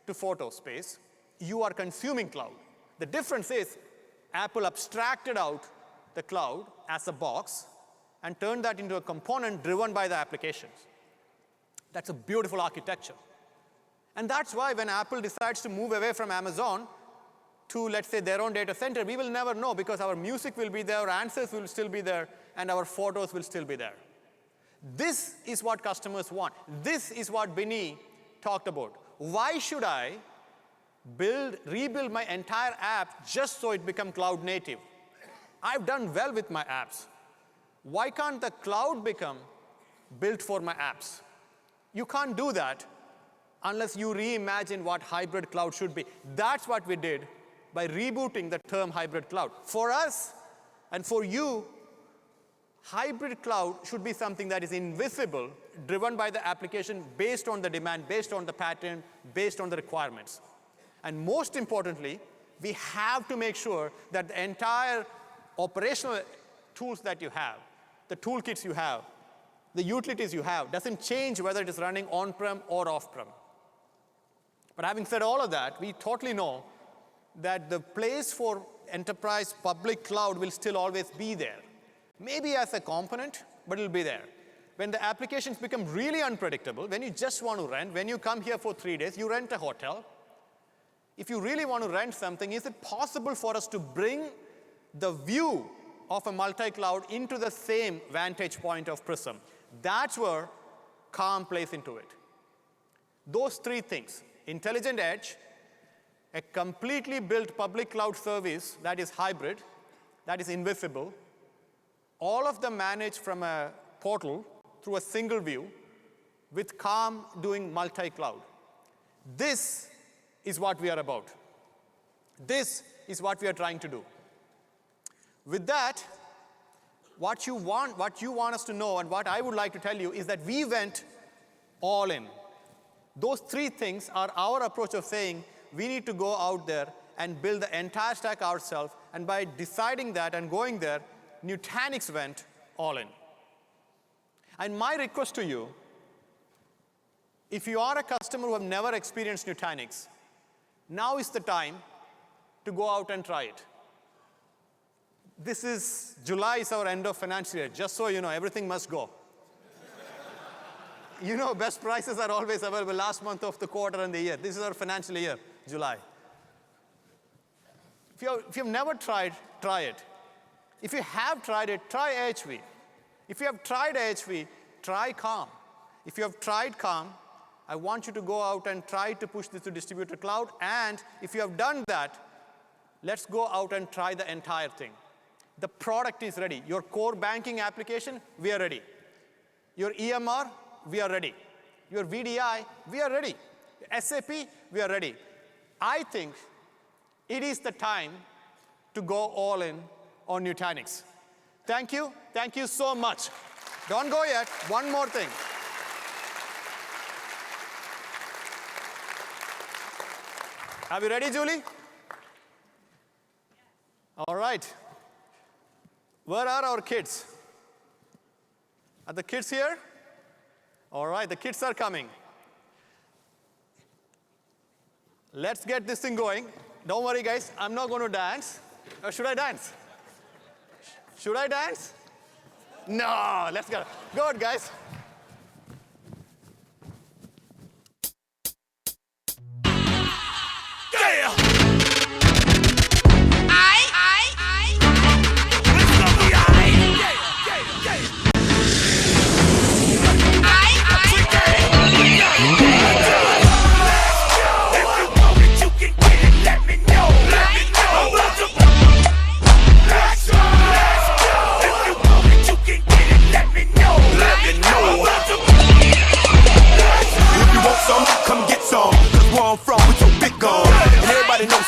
to photo space, you are consuming cloud. The difference is Apple abstracted out the cloud as a box and turned that into a component driven by the applications. That's a beautiful architecture. And that's why when Apple decides to move away from Amazon to, let's say, their own data center, we will never know because our music will be there, our answers will still be there, and our photos will still be there. This is what customers want. This is what Binny talked about. Why should I rebuild my entire app just so it become cloud native? I've done well with my apps. Why can't the cloud become built for my apps? You can't do that unless you reimagine what hybrid cloud should be. That's what we did by rebooting the term hybrid cloud. For us and for you, hybrid cloud should be something that is invisible, driven by the application based on the demand, based on the pattern, based on the requirements. And most importantly, we have to make sure that the entire operational tools that you have, the toolkits you have, the utilities you have, doesn't change whether it is running on-prem or off-prem. But having said all of that, we totally know that the place for enterprise public cloud will still always be there. Maybe as a component, but it'll be there. When the applications become really unpredictable, when you just want to rent, when you come here for 3 days, you rent a hotel. If you really want to rent something, is it possible for us to bring the view of a multi-cloud into the same vantage point of Prism? That's where Calm plays into it. Those three things, intelligent edge, a completely built public cloud service that is hybrid, that is invisible, all of them managed from a portal through a single view with Calm doing multi-cloud. This is what we are about. This is what we are trying to do. With that, what you want us to know and what I would like to tell you is that we went all in. Those three things are our approach of saying we need to go out there and build the entire stack ourselves, and by deciding that and going there, Nutanix went all in. And my request to you, if you are a customer who have never experienced Nutanix, now is the time to go out and try it. July is our end of financial year. Just so you know, everything must go. You know, best prices are always available last month of the quarter and the year. This is our financial year, July. If you've never tried, try it. If you have tried it, try AHV. If you have tried AHV, try Calm. If you have tried Calm, I want you to go out and try to push this to distributed cloud. And if you have done that, let's go out and try the entire thing. The product is ready. Your core banking application, we are ready. Your EMR, we are ready. Your VDI, we are ready. SAP, we are ready. I think it is the time to go all in on Nutanix. Thank you. Thank you so much. Don't go yet. One more thing. Are we ready, Julie? All right. Where are our kids? Are the kids here? All right, the kids are coming. Let's get this thing going. Don't worry, guys. I'm not going to dance. Or should I dance? Should I dance? No, let's go. Good, guys.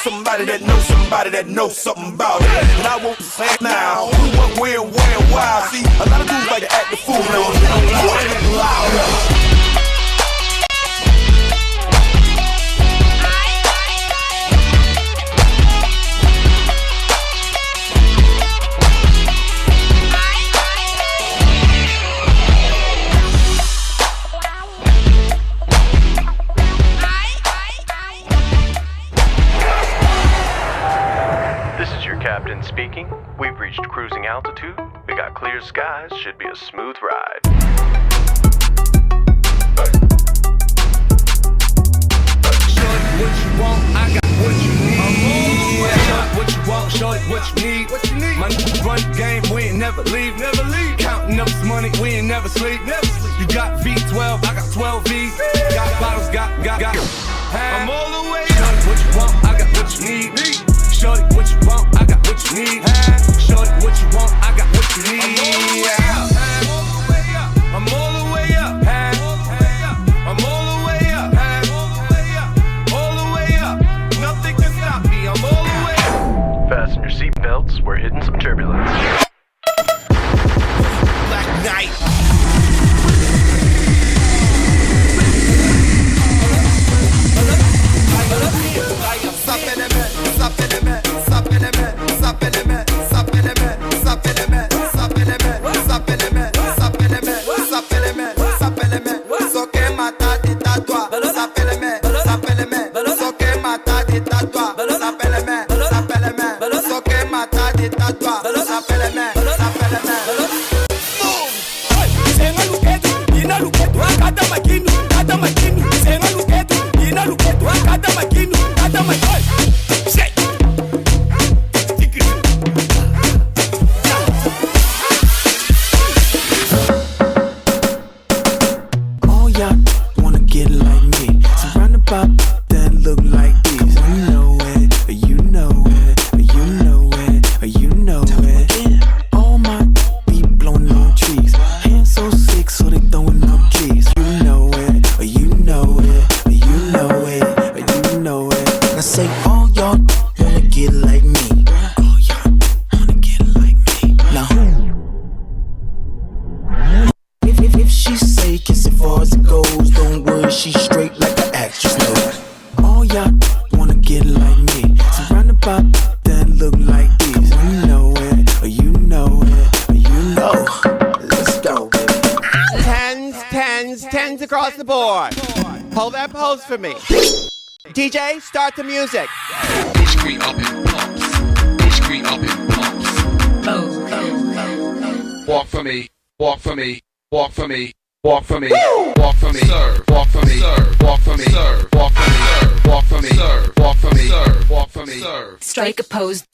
Somebody that knows something about it. And I won't say now who, what, where, why. See, a lot of dudes like to act the fool now. Captain speaking. We've reached cruising altitude. We got clear skies. Should be a smooth ride. Shorty, what you want? I got what you need. Shorty, what you want? Shorty, what you need? My niggas run the game. We ain't never leave. Counting up this money. We ain't never sleep. You got V12. I got 12 V's. Got bottles. Got. I'm all the way up. Shorty, what you want? I got what you need. Shorty, what you want? I got what you need. Shorty, what you want? I got what you need. I'm all the way up. I'm all the way up. All the way up. Nothing can stop me. I'm all the way up. Fasten your seatbelts. We're hitting some turbulence. Black Knight. All y'all wanna get like me. She say kiss it far as it goes. Don't worry, she's straight like the actress knows. All y'all wanna get like me. Surround about that look like these. You know it, or you know it, or you know. Let's go, baby. Tens across the board. Hold that pose for me. DJ, start the music. Screen up in pumps. Screen up in pumps. Walk for me. Walk for me. Walk for me. Walk for me. Walk for me. Serve. Walk for me. Serve. Walk for me. Serve. Walk for me. Serve. Walk for me. Serve. Walk for me. Serve. Walk for me. Serve. Strike a pose.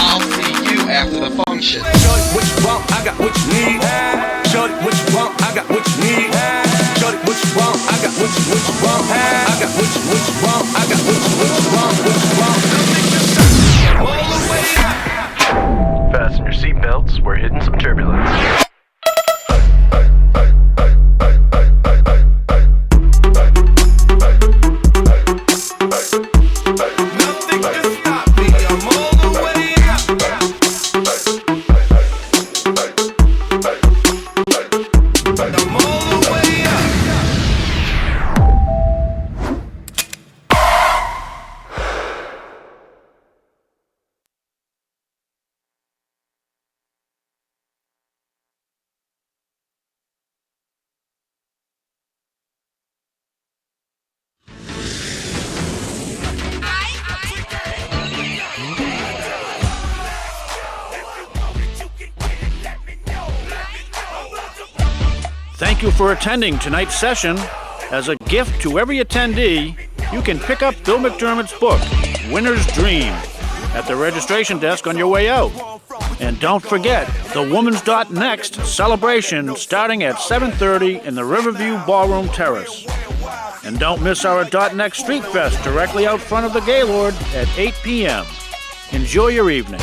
I'll see you after the function. Shorty, what you want? I got what you need. Shorty, what you want? I got what you need. Shorty, what you want? I got what you want. I got what you want. I got what you want. Fasten your seatbelts, we're hitting some turbulence. Thank you for attending tonight's session. As a gift to every attendee, you can pick up Bill McDermott's book, Winner's Dream, at the registration desk on your way out. And don't forget the Women's .NEXT celebration starting at 7:30 in the Riverview Ballroom Terrace. And don't miss our .NEXT Street Fest directly out front of the Gaylord at 8 p.m. Enjoy your evening.